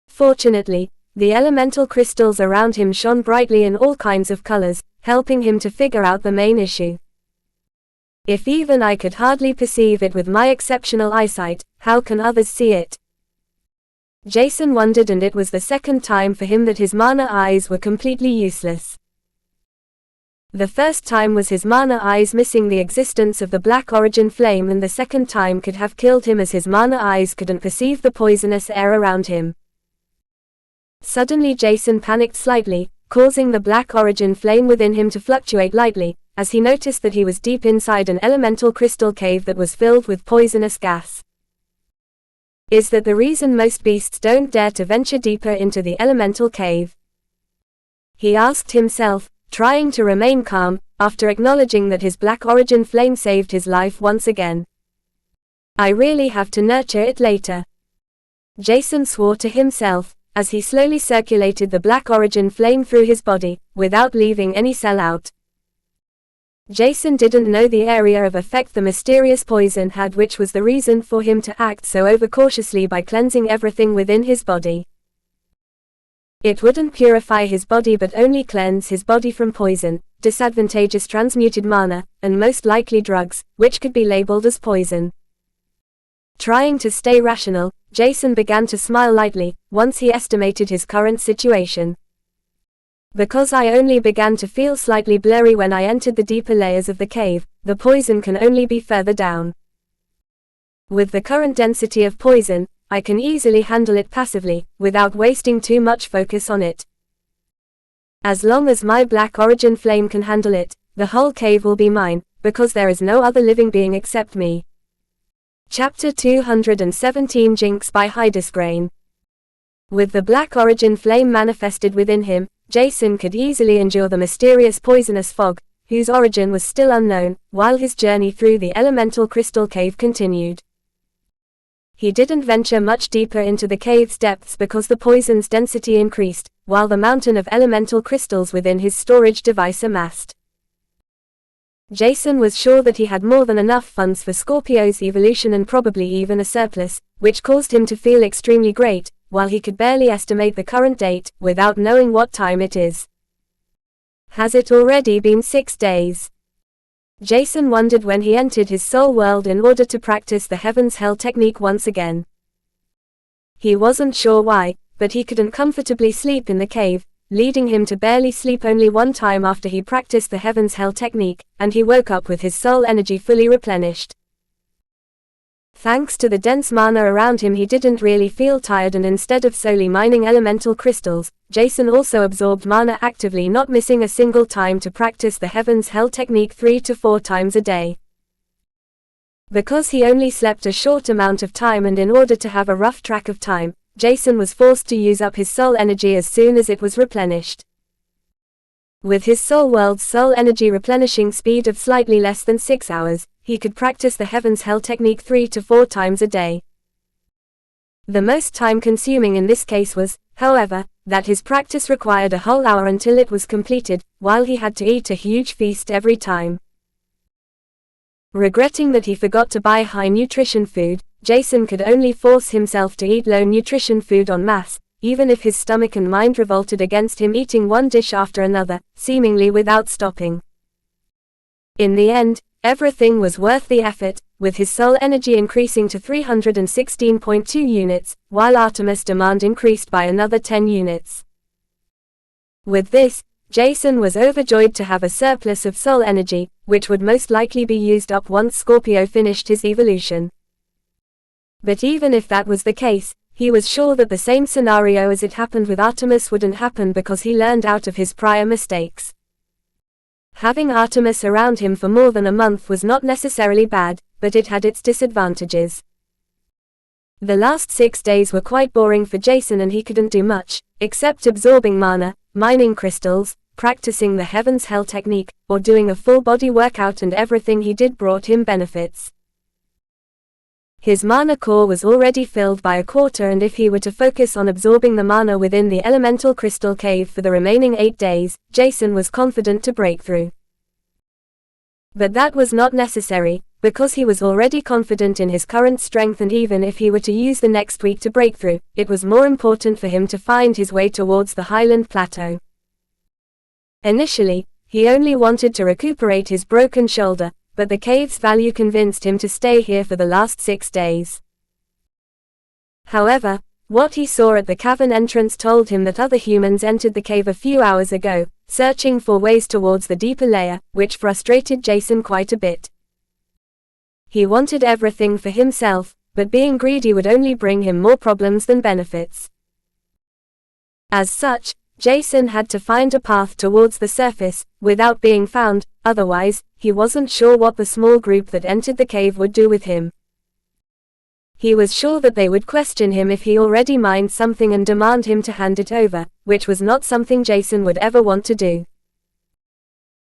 Fortunately, the elemental crystals around him shone brightly in all kinds of colors, helping him to figure out the main issue. If even I could hardly perceive it with my exceptional eyesight, how can others see it? Jason wondered, and it was the second time for him that his mana eyes were completely useless. The first time was his mana eyes missing the existence of the black origin flame, and the second time could have killed him as his mana eyes couldn't perceive the poisonous air around him. Suddenly Jason panicked slightly, causing the black origin flame within him to fluctuate lightly, as he noticed that he was deep inside an elemental crystal cave that was filled with poisonous gas. Is that the reason most beasts don't dare to venture deeper into the elemental cave? He asked himself, trying to remain calm, after acknowledging that his black origin flame saved his life once again. I really have to nurture it later. Jason swore to himself, as he slowly circulated the black origin flame through his body, without leaving any cell out. Jason didn't know the area of effect the mysterious poison had, which was the reason for him to act so overcautiously by cleansing everything within his body. It wouldn't purify his body but only cleanse his body from poison, disadvantageous transmuted mana, and most likely drugs, which could be labeled as poison. Trying to stay rational, Jason began to smile lightly, once he estimated his current situation. Because I only began to feel slightly blurry when I entered the deeper layers of the cave, the poison can only be further down. With the current density of poison, I can easily handle it passively, without wasting too much focus on it. As long as my black origin flame can handle it, the whole cave will be mine, because there is no other living being except me. Chapter 217, Jinx by Hydesgrain. With the black origin flame manifested within him, Jason could easily endure the mysterious poisonous fog, whose origin was still unknown, while his journey through the elemental crystal cave continued. He didn't venture much deeper into the cave's depths because the poison's density increased, while the mountain of elemental crystals within his storage device amassed. Jason was sure that he had more than enough funds for Scorpio's evolution and probably even a surplus, which caused him to feel extremely great, while he could barely estimate the current date, without knowing what time it is. Has it already been 6 days? Jason wondered when he entered his soul world in order to practice the Heaven's Hell technique once again. He wasn't sure why, but he couldn't comfortably sleep in the cave, leading him to barely sleep only one time after he practiced the Heaven's Hell technique, and he woke up with his soul energy fully replenished. Thanks to the dense mana around him, he didn't really feel tired, and instead of solely mining elemental crystals, Jason also absorbed mana actively, not missing a single time to practice the Heaven's Hell technique 3 to 4 times a day. Because he only slept a short amount of time, and in order to have a rough track of time, Jason was forced to use up his soul energy as soon as it was replenished. With his soul world's soul energy replenishing speed of slightly less than 6 hours, he could practice the Heaven's Hell technique 3 to 4 times a day. The most time-consuming in this case was, however, that his practice required a whole hour until it was completed, while he had to eat a huge feast every time. Regretting that he forgot to buy high-nutrition food, Jason could only force himself to eat low-nutrition food en masse, even if his stomach and mind revolted against him eating one dish after another, seemingly without stopping. In the end, everything was worth the effort, with his soul energy increasing to 316.2 units, while Artemis' demand increased by another 10 units. With this, Jason was overjoyed to have a surplus of soul energy, which would most likely be used up once Scorpio finished his evolution. But even if that was the case, he was sure that the same scenario as it happened with Artemis wouldn't happen because he learned out of his prior mistakes. Having Artemis around him for more than a month was not necessarily bad, but it had its disadvantages. The last 6 days were quite boring for Jason, and he couldn't do much, except absorbing mana, mining crystals, practicing the Heaven's Hell technique, or doing a full body workout, and everything he did brought him benefits. His mana core was already filled by a quarter, and if he were to focus on absorbing the mana within the elemental crystal cave for the remaining 8 days, Jason was confident to break through. But that was not necessary, because he was already confident in his current strength, and even if he were to use the next week to break through, it was more important for him to find his way towards the Highland Plateau. Initially, he only wanted to recuperate his broken shoulder, but the cave's value convinced him to stay here for the last 6 days. However, what he saw at the cavern entrance told him that other humans entered the cave a few hours ago, searching for ways towards the deeper layer, which frustrated Jason quite a bit. He wanted everything for himself, but being greedy would only bring him more problems than benefits. As such, Jason had to find a path towards the surface, without being found, otherwise, he wasn't sure what the small group that entered the cave would do with him. He was sure that they would question him if he already mined something and demand him to hand it over, which was not something Jason would ever want to do.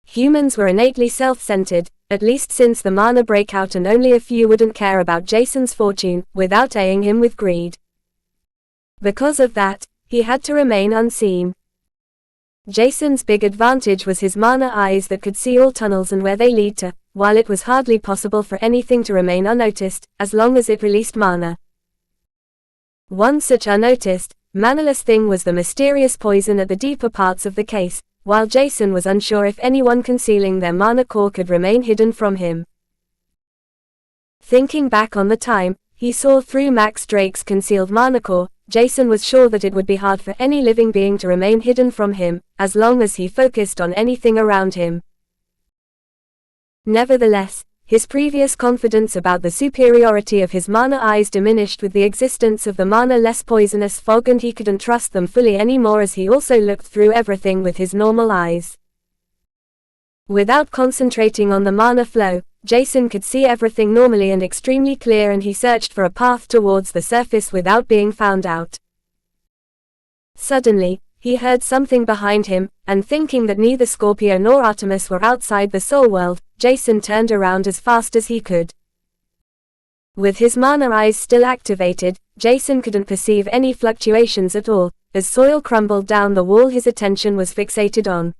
Humans were innately self-centered, at least since the mana breakout, and only a few wouldn't care about Jason's fortune, without aiding him with greed. Because of that, he had to remain unseen. Jason's big advantage was his mana eyes that could see all tunnels and where they lead to, while it was hardly possible for anything to remain unnoticed, as long as it released mana. One such unnoticed, manaless thing was the mysterious poison at the deeper parts of the case, while Jason was unsure if anyone concealing their mana core could remain hidden from him. Thinking back on the time he saw through Max Drake's concealed mana core, Jason was sure that it would be hard for any living being to remain hidden from him, as long as he focused on anything around him. Nevertheless, his previous confidence about the superiority of his mana eyes diminished with the existence of the mana-less poisonous fog, and he couldn't trust them fully anymore as he also looked through everything with his normal eyes. Without concentrating on the mana flow, Jason could see everything normally and extremely clear, and he searched for a path towards the surface without being found out. Suddenly, he heard something behind him, and thinking that neither Scorpio nor Artemis were outside the soul world, Jason turned around as fast as he could. With his mana eyes still activated, Jason couldn't perceive any fluctuations at all. As soil crumbled down the wall, his attention was fixated on.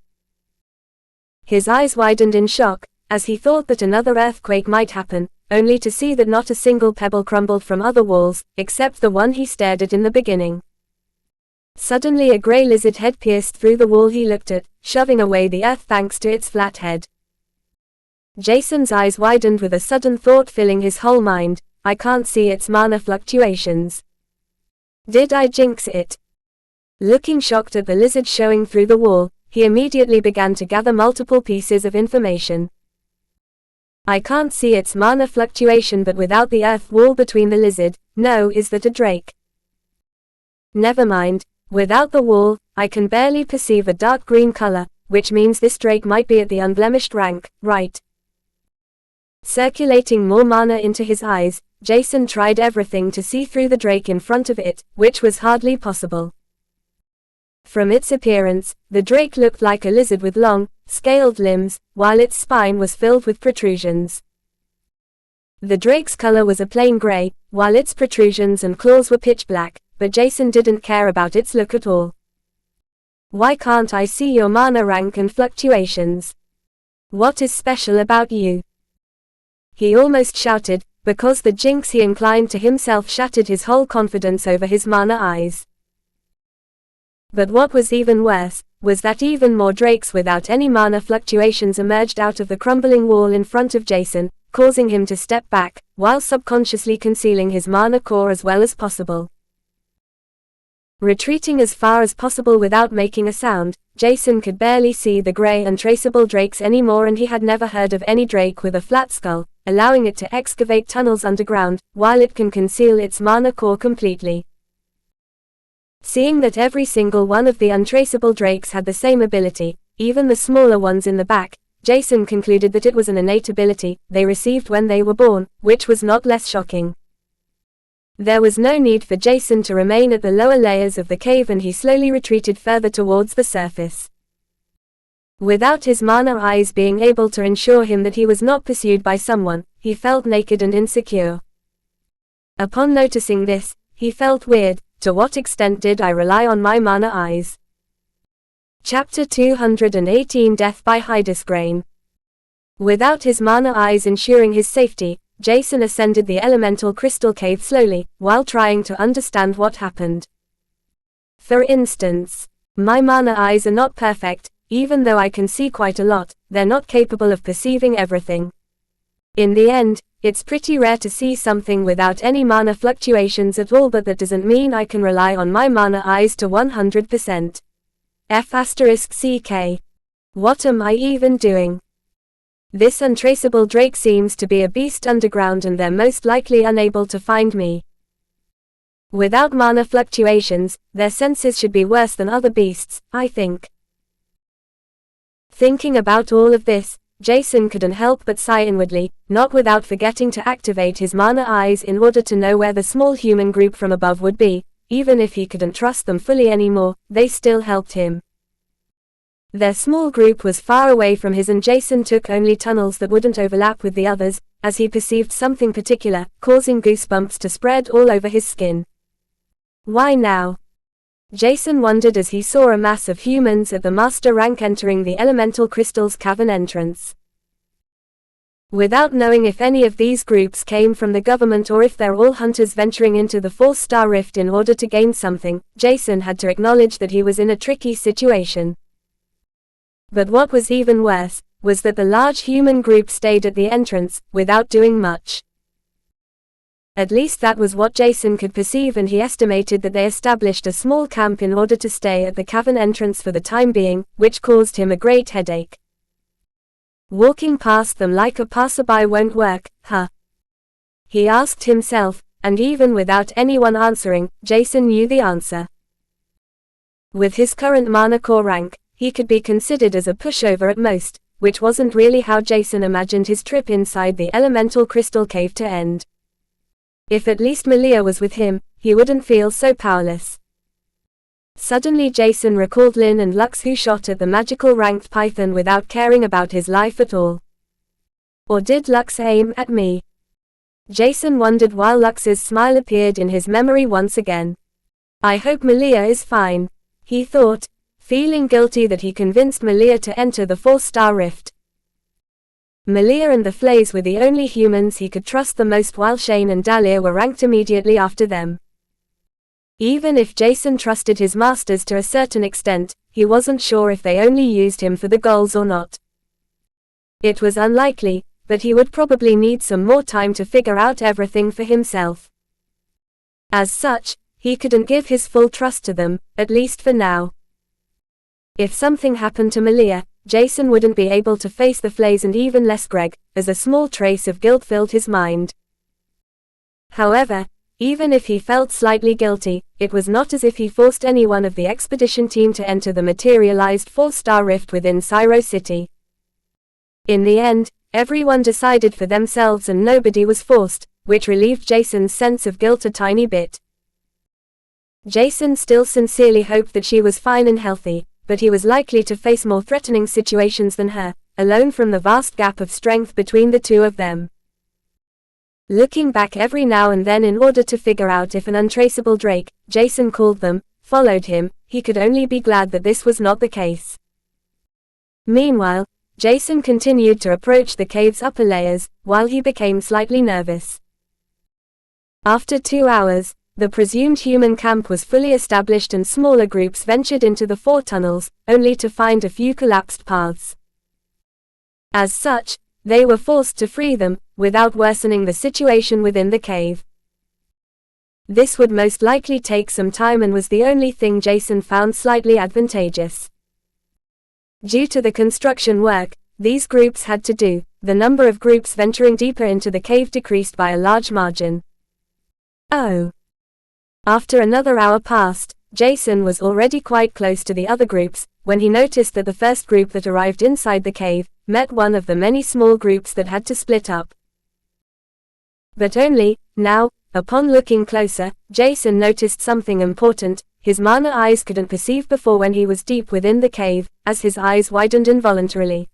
His eyes widened in shock, as he thought that another earthquake might happen, only to see that not a single pebble crumbled from other walls, except the one he stared at in the beginning. Suddenly a grey lizard head pierced through the wall he looked at, shoving away the earth thanks to its flat head. Jason's eyes widened with a sudden thought filling his whole mind: I can't see its mana fluctuations. Did I jinx it? Looking shocked at the lizard showing through the wall, he immediately began to gather multiple pieces of information. I can't see its mana fluctuation, but without the earth wall between the lizard, no, is that a drake? Never mind, without the wall, I can barely perceive a dark green color, which means this drake might be at the unblemished rank, right? Circulating more mana into his eyes, Jason tried everything to see through the drake in front of it, which was hardly possible. From its appearance, the drake looked like a lizard with long, scaled limbs, while its spine was filled with protrusions. The drake's color was a plain gray, while its protrusions and claws were pitch black, but Jason didn't care about its look at all. Why can't I see your mana rank and fluctuations? What is special about you? He almost shouted, because the jinx he inclined to himself shattered his whole confidence over his mana eyes. But what was even worse, was that even more drakes without any mana fluctuations emerged out of the crumbling wall in front of Jason, causing him to step back, while subconsciously concealing his mana core as well as possible. Retreating as far as possible without making a sound, Jason could barely see the grey untraceable drakes anymore, and he had never heard of any drake with a flat skull, allowing it to excavate tunnels underground, while it can conceal its mana core completely. Seeing that every single one of the untraceable drakes had the same ability, even the smaller ones in the back, Jason concluded that it was an innate ability they received when they were born, which was not less shocking. There was no need for Jason to remain at the lower layers of the cave, and he slowly retreated further towards the surface. Without his mana eyes being able to ensure him that he was not pursued by someone, he felt naked and insecure. Upon noticing this, he felt weird. To what extent did I rely on my mana eyes? Chapter 218 Death by Hydesgrain. Without his mana eyes ensuring his safety, Jason ascended the elemental crystal cave slowly, while trying to understand what happened. For instance, my mana eyes are not perfect, even though I can see quite a lot, they're not capable of perceiving everything. In the end, it's pretty rare to see something without any mana fluctuations at all, but that doesn't mean I can rely on my mana eyes to 100%. F***CK. What am I even doing? This untraceable drake seems to be a beast underground, and they're most likely unable to find me. Without mana fluctuations, their senses should be worse than other beasts, I think. Thinking about all of this, Jason couldn't help but sigh inwardly, not without forgetting to activate his mana eyes in order to know where the small human group from above would be. Even if he couldn't trust them fully anymore, they still helped him. Their small group was far away from his, and Jason took only tunnels that wouldn't overlap with the others, as he perceived something particular, causing goosebumps to spread all over his skin. Why now? Jason wondered as he saw a mass of humans at the master rank entering the elemental crystal's cavern entrance. Without knowing if any of these groups came from the government or if they're all hunters venturing into the 4-star rift in order to gain something, Jason had to acknowledge that he was in a tricky situation. But what was even worse, was that the large human group stayed at the entrance, without doing much. At least that was what Jason could perceive, and he estimated that they established a small camp in order to stay at the cavern entrance for the time being, which caused him a great headache. Walking past them like a passerby won't work, huh? He asked himself, and even without anyone answering, Jason knew the answer. With his current mana core rank, he could be considered as a pushover at most, which wasn't really how Jason imagined his trip inside the elemental crystal cave to end. If at least Malia was with him, he wouldn't feel so powerless. Suddenly Jason recalled Lyn and Lux, who shot at the magical ranked python without caring about his life at all. Or did Lux aim at me? Jason wondered while Lux's smile appeared in his memory once again. I hope Malia is fine, he thought, feeling guilty that he convinced Malia to enter the 4-star rift. Malia and the Flays were the only humans he could trust the most, while Shane and Dahlia were ranked immediately after them. Even if Jason trusted his masters to a certain extent, he wasn't sure if they only used him for the goals or not. It was unlikely, but he would probably need some more time to figure out everything for himself. As such, he couldn't give his full trust to them, at least for now. If something happened to Malia, Jason wouldn't be able to face the Flays, and even less Greg, as a small trace of guilt filled his mind. However, even if he felt slightly guilty, it was not as if he forced any one of the expedition team to enter the materialized 4-star rift within Syro City. In the end, everyone decided for themselves and nobody was forced, which relieved Jason's sense of guilt a tiny bit. Jason still sincerely hoped that she was fine and healthy, but he was likely to face more threatening situations than her, alone from the vast gap of strength between the two of them. Looking back every now and then in order to figure out if an untraceable drake, Jason called them, followed him, he could only be glad that this was not the case. Meanwhile, Jason continued to approach the cave's upper layers, while he became slightly nervous. After 2 hours, the presumed human camp was fully established and smaller groups ventured into the 4 tunnels, only to find a few collapsed paths. As such, they were forced to free them, without worsening the situation within the cave. This would most likely take some time and was the only thing Jason found slightly advantageous. Due to the construction work these groups had to do, the number of groups venturing deeper into the cave decreased by a large margin. Oh. After another hour passed, Jason was already quite close to the other groups, when he noticed that the first group that arrived inside the cave met one of the many small groups that had to split up. But only, now, upon looking closer, Jason noticed something important his mana eyes couldn't perceive before when he was deep within the cave, as his eyes widened involuntarily.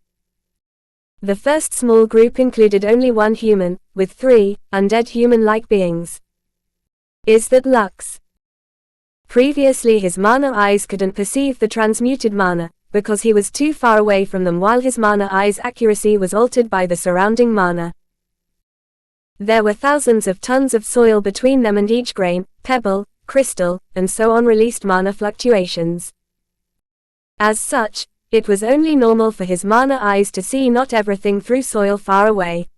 The first small group included only one human, with 3 undead human-like beings. Is that Lux? Previously his mana eyes couldn't perceive the transmuted mana, because he was too far away from them while his mana eyes' accuracy was altered by the surrounding mana. There were thousands of tons of soil between them and each grain, pebble, crystal, and so on released mana fluctuations. As such, it was only normal for his mana eyes to see not everything through soil far away.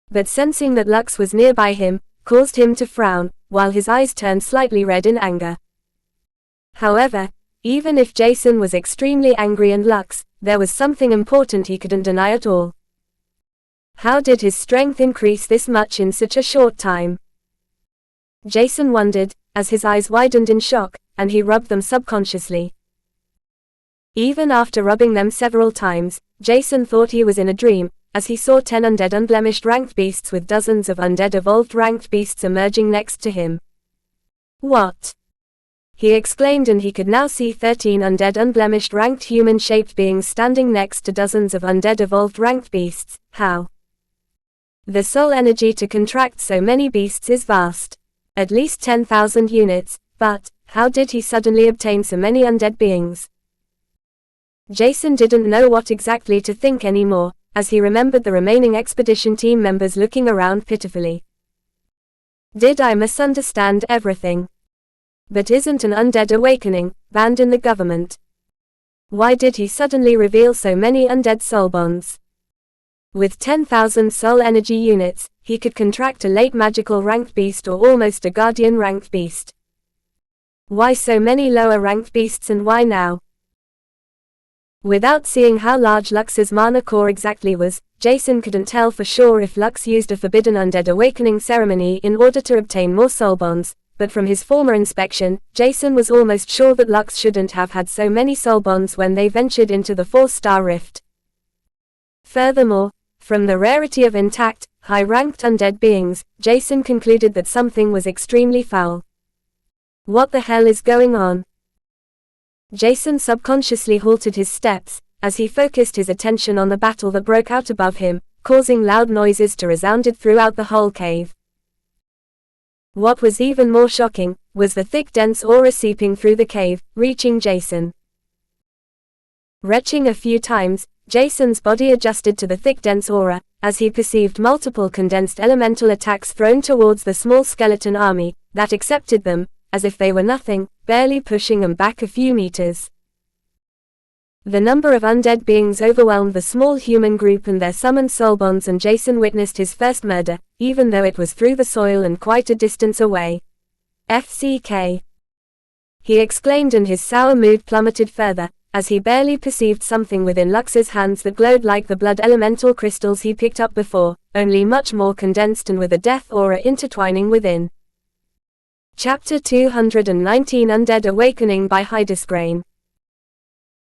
But sensing that Lux was nearby him, caused him to frown, while his eyes turned slightly red in anger. However, even if Jason was extremely angry and Lux, there was something important he couldn't deny at all. How did his strength increase this much in such a short time? Jason wondered, as his eyes widened in shock, and he rubbed them subconsciously. Even after rubbing them several times, Jason thought he was in a dream, as he saw 10 undead unblemished ranked beasts with dozens of undead evolved ranked beasts emerging next to him. What? He exclaimed, and he could now see 13 undead unblemished ranked human-shaped beings standing next to dozens of undead evolved ranked beasts. How? The soul energy to contract so many beasts is vast. At least 10,000 units, but how did he suddenly obtain so many undead beings? Jason didn't know what exactly to think anymore, as he remembered the remaining expedition team members looking around pitifully. Did I misunderstand everything? But isn't an undead awakening banned in the government? Why did he suddenly reveal so many undead soul bonds? With 10,000 soul energy units, he could contract a late magical ranked beast or almost a guardian ranked beast. Why so many lower ranked beasts, and why now? Without seeing how large Lux's mana core exactly was, Jason couldn't tell for sure if Lux used a forbidden undead awakening ceremony in order to obtain more soul bonds, but from his former inspection, Jason was almost sure that Lux shouldn't have had so many soul bonds when they ventured into the 4-star rift. Furthermore, from the rarity of intact, high-ranked undead beings, Jason concluded that something was extremely foul. What the hell is going on? Jason subconsciously halted his steps, as he focused his attention on the battle that broke out above him, causing loud noises to resound throughout the whole cave. What was even more shocking, was the thick dense aura seeping through the cave, reaching Jason. Retching a few times, Jason's body adjusted to the thick dense aura, as he perceived multiple condensed elemental attacks thrown towards the small skeleton army, that accepted them, as if they were nothing, barely pushing them back a few meters. The number of undead beings overwhelmed the small human group and their summoned soul bonds, and Jason witnessed his first murder, even though it was through the soil and quite a distance away. FCK. He exclaimed, and his sour mood plummeted further, as he barely perceived something within Lux's hands that glowed like the blood elemental crystals he picked up before, only much more condensed and with a death aura intertwining within. Chapter 219 Undead Awakening by Hydesgrain.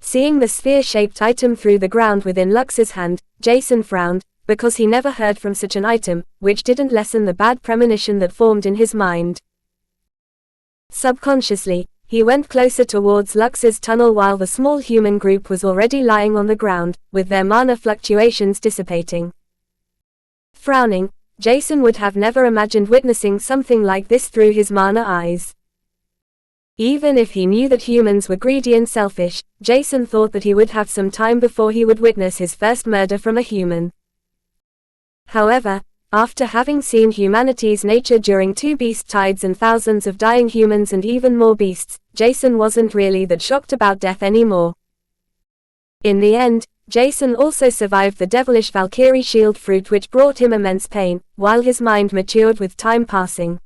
Seeing the sphere-shaped item through the ground within Lux's hand, Jason frowned, because he never heard from such an item, which didn't lessen the bad premonition that formed in his mind. Subconsciously, he went closer towards Lux's tunnel while the small human group was already lying on the ground, with their mana fluctuations dissipating. Frowning, Jason would have never imagined witnessing something like this through his mana eyes. Even if he knew that humans were greedy and selfish, Jason thought that he would have some time before he would witness his first murder from a human. However, after having seen humanity's nature during 2 beast tides and thousands of dying humans and even more beasts, Jason wasn't really that shocked about death anymore. In the end, Jason also survived the devilish Valkyrie shield fruit, which brought him immense pain, while his mind matured with time passing.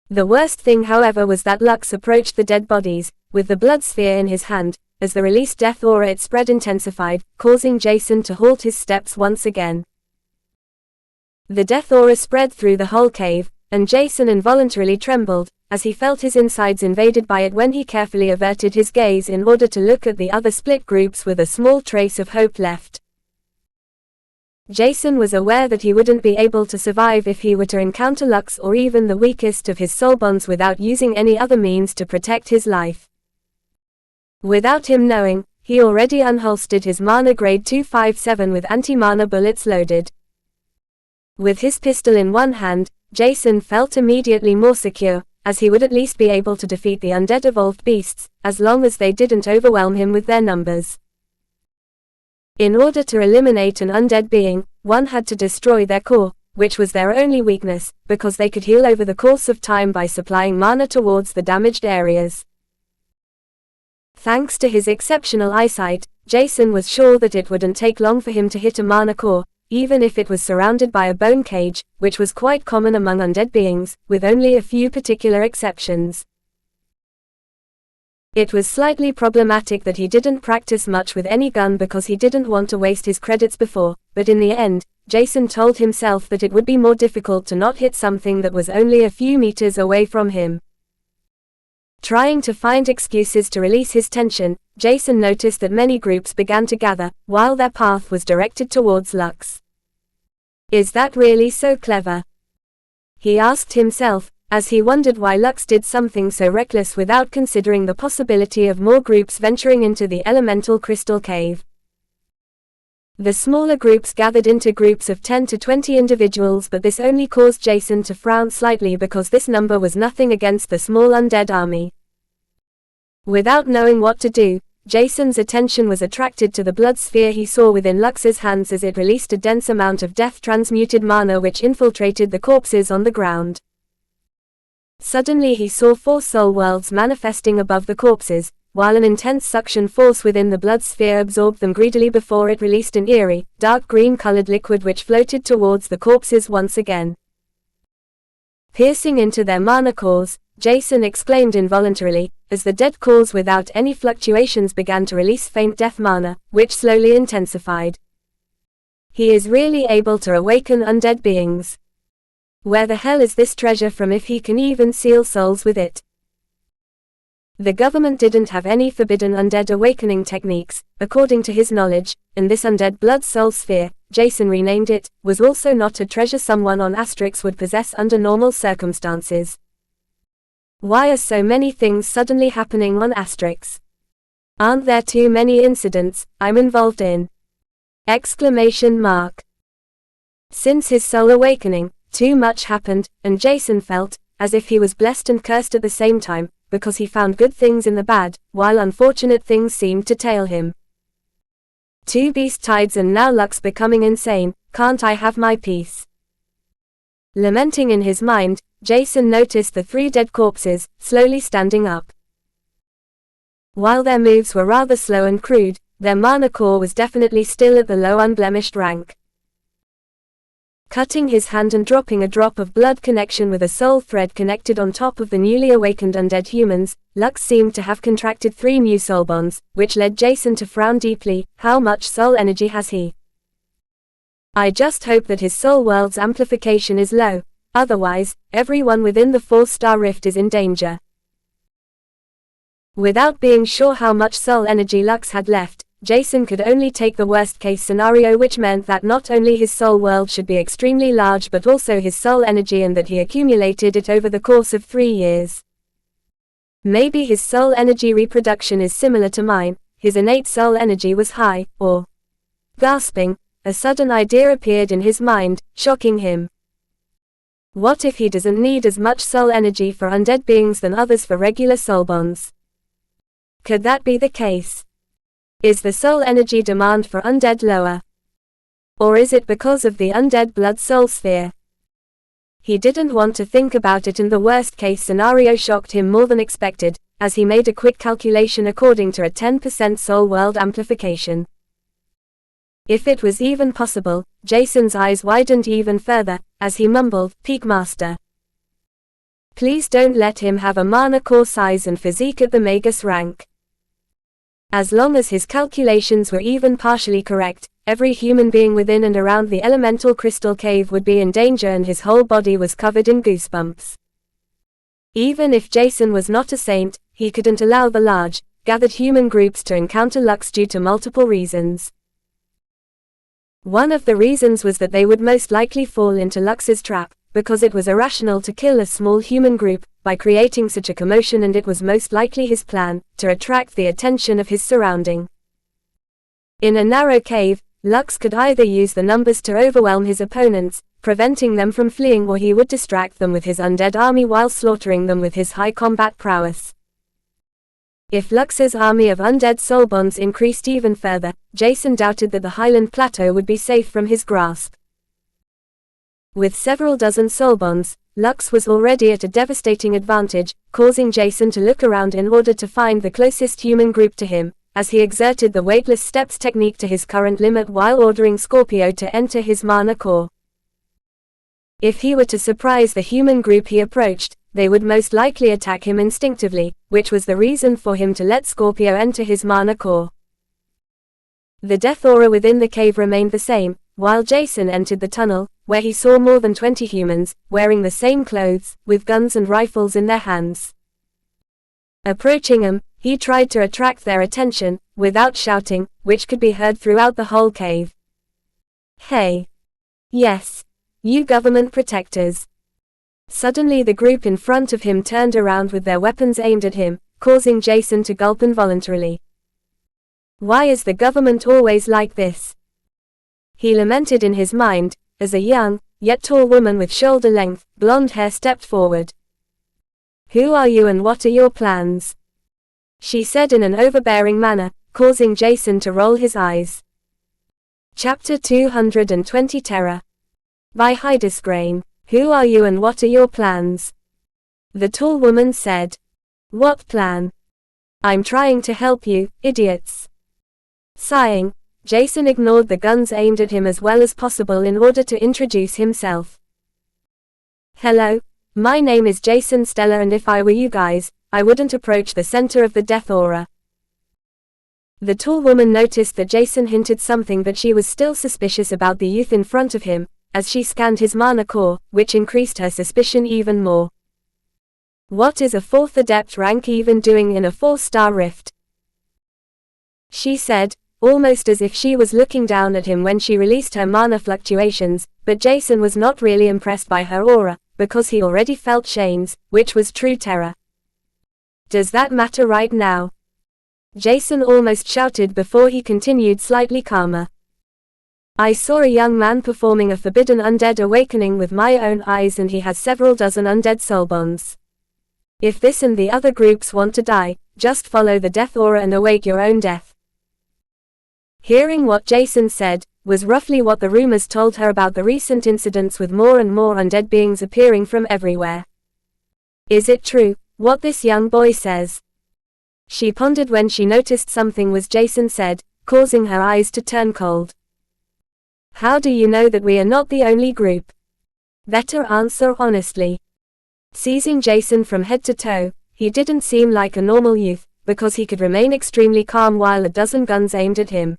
The worst thing, however, was that Lux approached the dead bodies, with the blood sphere in his hand. As the released death aura it spread intensified, causing Jason to halt his steps once again. The death aura spread through the whole cave, and Jason involuntarily trembled, as he felt his insides invaded by it when he carefully averted his gaze in order to look at the other split groups with a small trace of hope left. Jason was aware that he wouldn't be able to survive if he were to encounter Lux or even the weakest of his soul bonds without using any other means to protect his life. Without him knowing, he already unholstered his Mana Grade 257 with anti-mana bullets loaded. With his pistol in one hand, Jason felt immediately more secure, as he would at least be able to defeat the undead evolved beasts, as long as they didn't overwhelm him with their numbers. In order to eliminate an undead being, one had to destroy their core, which was their only weakness, because they could heal over the course of time by supplying mana towards the damaged areas. Thanks to his exceptional eyesight, Jason was sure that it wouldn't take long for him to hit a mana core, even if it was surrounded by a bone cage, which was quite common among undead beings, with only a few particular exceptions. It was slightly problematic that he didn't practice much with any gun because he didn't want to waste his credits before, but in the end, Jason told himself that it would be more difficult to not hit something that was only a few meters away from him. Trying to find excuses to release his tension, Jason noticed that many groups began to gather, while their path was directed towards Lux. Is that really so clever? He asked himself, as he wondered why Lux did something so reckless without considering the possibility of more groups venturing into the elemental crystal cave. The smaller groups gathered into groups of 10 to 20 individuals, but this only caused Jason to frown slightly because this number was nothing against the small undead army. Without knowing what to do, Jason's attention was attracted to the blood sphere he saw within Lux's hands as it released a dense amount of death-transmuted mana which infiltrated the corpses on the ground. Suddenly he saw 4 soul worlds manifesting above the corpses, while an intense suction force within the blood sphere absorbed them greedily before it released an eerie, dark green-colored liquid which floated towards the corpses once again. Piercing into their mana cores, Jason exclaimed involuntarily, as the dead cores without any fluctuations began to release faint death mana, which slowly intensified. He is really able to awaken undead beings. Where the hell is this treasure from if he can even seal souls with it? The government didn't have any forbidden undead awakening techniques, according to his knowledge, and this undead blood soul sphere, Jason renamed it, was also not a treasure someone on Asterix would possess under normal circumstances. Why are so many things suddenly happening on Asterix? Aren't there too many incidents I'm involved in? Exclamation mark. Since his soul awakening, too much happened, and Jason felt as if he was blessed and cursed at the same time, because he found good things in the bad, while unfortunate things seemed to tail him. 2 beast tides and now Lux becoming insane, can't I have my peace? Lamenting in his mind, Jason noticed the 3 dead corpses, slowly standing up. While their moves were rather slow and crude, their mana core was definitely still at the low unblemished rank. Cutting his hand and dropping a drop of blood connection with a soul thread connected on top of the newly awakened undead humans, Lux seemed to have contracted 3 new soul bonds, which led Jason to frown deeply. How much soul energy has he? I just hope that his soul world's amplification is low, otherwise, everyone within the 4-star rift is in danger. Without being sure how much soul energy Lux had left, Jason could only take the worst-case scenario, which meant that not only his soul world should be extremely large but also his soul energy, and that he accumulated it over the course of 3 years. Maybe his soul energy reproduction is similar to mine, his innate soul energy was high, or... Gasping, a sudden idea appeared in his mind, shocking him. What if he doesn't need as much soul energy for undead beings than others for regular soul bonds? Could that be the case? Is the soul energy demand for undead lower? Or is it because of the undead blood soul sphere? He didn't want to think about it, and the worst-case scenario shocked him more than expected, as he made a quick calculation according to a 10% soul world amplification. If it was even possible, Jason's eyes widened even further, as he mumbled, "Peak Master. Please don't let him have a mana core size and physique at the Magus rank." As long as his calculations were even partially correct, every human being within and around the elemental crystal cave would be in danger, and his whole body was covered in goosebumps. Even if Jason was not a saint, he couldn't allow the large, gathered human groups to encounter Lux due to multiple reasons. One of the reasons was that they would most likely fall into Lux's trap, because it was irrational to kill a small human group by creating such a commotion, and it was most likely his plan to attract the attention of his surrounding. In a narrow cave, Lux could either use the numbers to overwhelm his opponents, preventing them from fleeing, or he would distract them with his undead army while slaughtering them with his high combat prowess. If Lux's army of undead soulbonds increased even further, Jason doubted that the Highland Plateau would be safe from his grasp. With several dozen soulbonds, Lux was already at a devastating advantage, causing Jason to look around in order to find the closest human group to him, as he exerted the weightless steps technique to his current limit while ordering Scorpio to enter his mana core. If he were to surprise the human group he approached, they would most likely attack him instinctively, which was the reason for him to let Scorpio enter his mana core. The death aura within the cave remained the same, while Jason entered the tunnel, where he saw more than 20 humans, wearing the same clothes, with guns and rifles in their hands. Approaching them, he tried to attract their attention, without shouting, which could be heard throughout the whole cave. "Hey! Yes! You government protectors!" Suddenly the group in front of him turned around with their weapons aimed at him, causing Jason to gulp involuntarily. Why is the government always like this? He lamented in his mind, as a young, yet tall woman with shoulder-length, blonde hair stepped forward. "Who are you and what are your plans?" she said in an overbearing manner, causing Jason to roll his eyes. Chapter 220 Terror. By Hydesgrain. "Who are you and what are your plans?" the tall woman said. "What plan? I'm trying to help you, idiots." Sighing, Jason ignored the guns aimed at him as well as possible in order to introduce himself. "Hello, my name is Jason Stella, and if I were you guys, I wouldn't approach the center of the death aura." The tall woman noticed that Jason hinted something, but she was still suspicious about the youth in front of him, as she scanned his mana core, which increased her suspicion even more. "What is a 4th adept rank even doing in a 4-star rift?" she said, almost as if she was looking down at him when she released her mana fluctuations, but Jason was not really impressed by her aura, because he already felt Shane's, which was true terror. "Does that matter right now?" Jason almost shouted before he continued slightly calmer. "I saw a young man performing a forbidden undead awakening with my own eyes, and he has several dozen undead soulbonds. If this and the other groups want to die, just follow the death aura and await your own death." Hearing what Jason said, was roughly what the rumors told her about the recent incidents with more and more undead beings appearing from everywhere. Is it true, what this young boy says? She pondered when she noticed something was Jason said, causing her eyes to turn cold. "How do you know that we are not the only group? Better answer honestly." Seizing Jason from head to toe, he didn't seem like a normal youth, because he could remain extremely calm while a dozen guns aimed at him.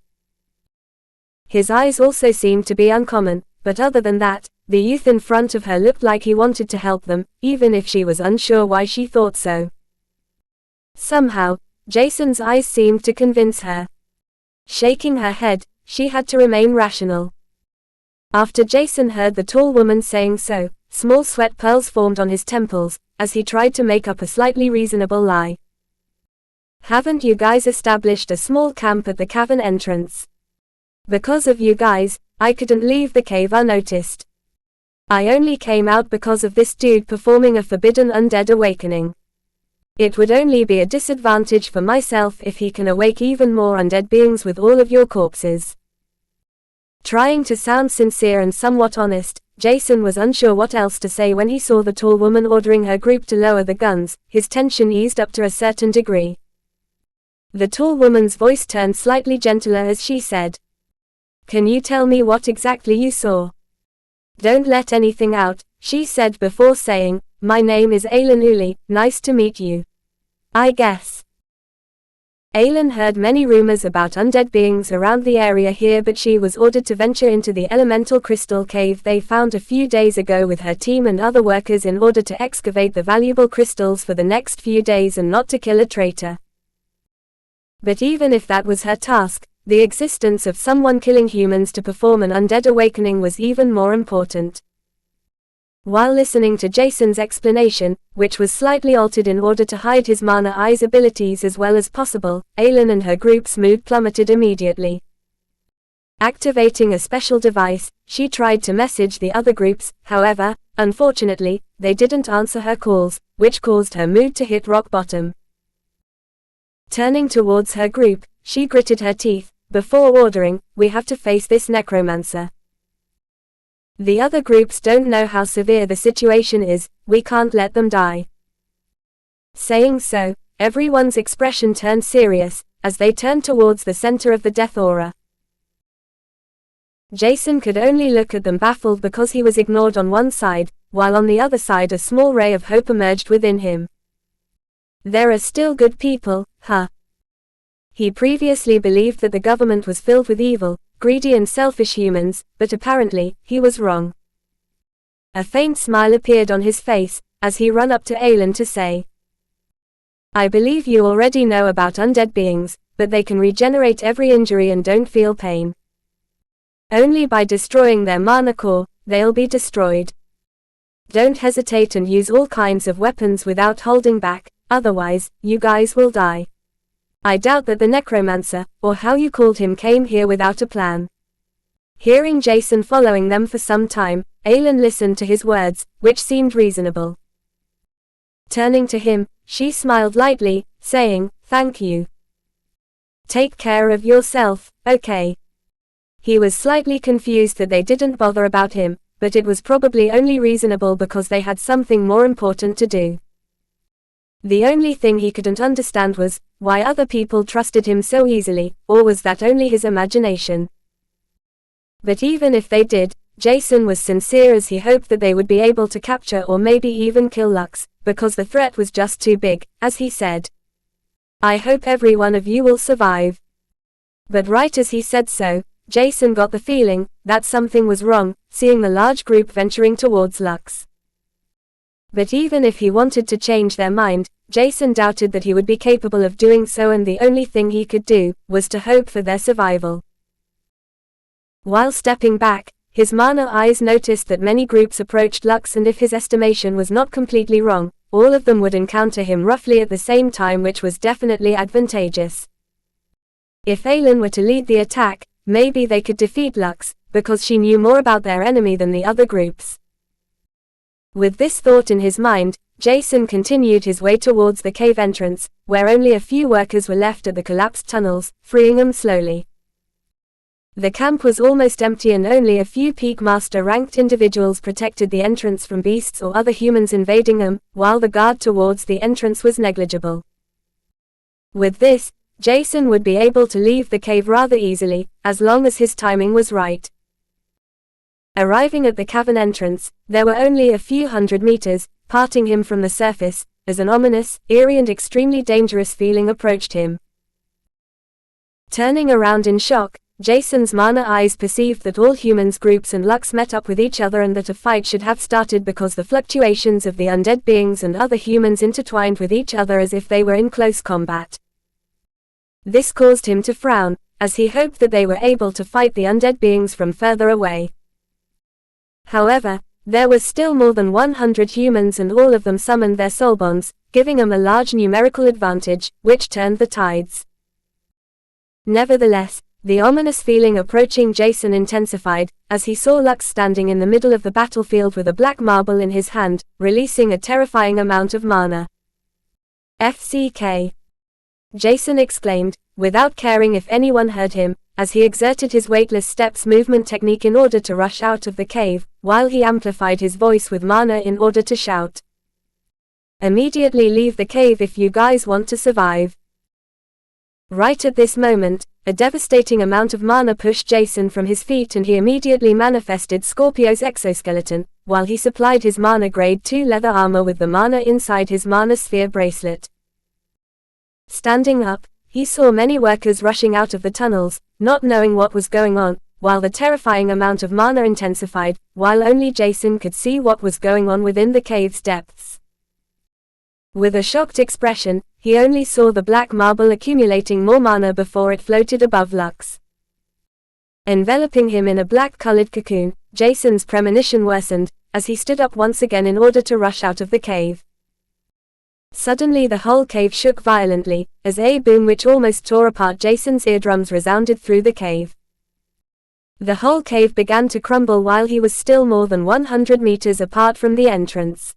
His eyes also seemed to be uncommon, but other than that, the youth in front of her looked like he wanted to help them, even if she was unsure why she thought so. Somehow, Jason's eyes seemed to convince her. Shaking her head, she had to remain rational. After Jason heard the tall woman saying so, small sweat pearls formed on his temples, as he tried to make up a slightly reasonable lie. "Haven't you guys established a small camp at the cavern entrance? Because of you guys, I couldn't leave the cave unnoticed. I only came out because of this dude performing a forbidden undead awakening. It would only be a disadvantage for myself if he can awake even more undead beings with all of your corpses." Trying to sound sincere and somewhat honest, Jason was unsure what else to say when he saw the tall woman ordering her group to lower the guns. His tension eased up to a certain degree. The tall woman's voice turned slightly gentler as she said, "Can you tell me what exactly you saw?" "Don't let anything out," she said before saying, "My name is Aylin Uli, nice to meet you. I guess." Aylin heard many rumors about undead beings around the area here, but she was ordered to venture into the elemental crystal cave they found a few days ago with her team and other workers in order to excavate the valuable crystals for the next few days and not to kill a traitor. But even if that was her task, the existence of someone killing humans to perform an undead awakening was even more important. While listening to Jason's explanation, which was slightly altered in order to hide his Mana Eyes abilities as well as possible, Aylin and her group's mood plummeted immediately. Activating a special device, she tried to message the other groups, however, unfortunately, they didn't answer her calls, which caused her mood to hit rock bottom. Turning towards her group, she gritted her teeth, before ordering, "We have to face this necromancer. The other groups don't know how severe the situation is, we can't let them die." Saying so, everyone's expression turned serious, as they turned towards the center of the death aura. Jason could only look at them baffled because he was ignored on one side, while on the other side a small ray of hope emerged within him. There are still good people, huh? He previously believed that the government was filled with evil, greedy and selfish humans, but apparently, he was wrong. A faint smile appeared on his face, as he ran up to Aylin to say, "I believe you already know about undead beings, but they can regenerate every injury and don't feel pain. Only by destroying their mana core, they'll be destroyed. Don't hesitate and use all kinds of weapons without holding back, otherwise, you guys will die. I doubt that the necromancer, or how you called him, came here without a plan." Hearing Jason following them for some time, Aylin listened to his words, which seemed reasonable. Turning to him, she smiled lightly, saying, "Thank you. Take care of yourself, okay?" He was slightly confused that they didn't bother about him, but it was probably only reasonable because they had something more important to do. The only thing he couldn't understand was, why other people trusted him so easily, or was that only his imagination? But even if they did, Jason was sincere as he hoped that they would be able to capture or maybe even kill Lux, because the threat was just too big, as he said, "I hope every one of you will survive." But right as he said so, Jason got the feeling that something was wrong, seeing the large group venturing towards Lux. But even if he wanted to change their mind, Jason doubted that he would be capable of doing so, and the only thing he could do was to hope for their survival. While stepping back, his Mana Eyes noticed that many groups approached Lux, and if his estimation was not completely wrong, all of them would encounter him roughly at the same time, which was definitely advantageous. If Aylin were to lead the attack, maybe they could defeat Lux, because she knew more about their enemy than the other groups. With this thought in his mind, Jason continued his way towards the cave entrance, where only a few workers were left at the collapsed tunnels, freeing them slowly. The camp was almost empty and only a few Peak Master-ranked individuals protected the entrance from beasts or other humans invading them, while the guard towards the entrance was negligible. With this, Jason would be able to leave the cave rather easily, as long as his timing was right. Arriving at the cavern entrance, there were only a few hundred meters, parting him from the surface, as an ominous, eerie and extremely dangerous feeling approached him. Turning around in shock, Jason's Mana Eyes perceived that all humans groups and Lux met up with each other, and that a fight should have started because the fluctuations of the undead beings and other humans intertwined with each other as if they were in close combat. This caused him to frown, as he hoped that they were able to fight the undead beings from further away. However, there was still more than 100 humans, and all of them summoned their soul bonds, giving them a large numerical advantage, which turned the tides. Nevertheless, the ominous feeling approaching Jason intensified, as he saw Lux standing in the middle of the battlefield with a black marble in his hand, releasing a terrifying amount of mana. "FCK!" Jason exclaimed, without caring if anyone heard him, as he exerted his weightless steps movement technique in order to rush out of the cave, while he amplified his voice with mana in order to shout, "Immediately leave the cave if you guys want to survive." Right at this moment, a devastating amount of mana pushed Jason from his feet, and he immediately manifested Scorpio's exoskeleton, while he supplied his mana grade 2 leather armor with the mana inside his mana sphere bracelet. Standing up, He saw many workers rushing out of the tunnels, not knowing what was going on, while the terrifying amount of mana intensified, while only Jason could see what was going on within the cave's depths. With a shocked expression, he only saw the black marble accumulating more mana before it floated above Lux. Enveloping him in a black-colored cocoon, Jason's premonition worsened, as he stood up once again in order to rush out of the cave. Suddenly the whole cave shook violently, as a boom which almost tore apart Jason's eardrums resounded through the cave. The whole cave began to crumble while he was still more than 100 meters apart from the entrance.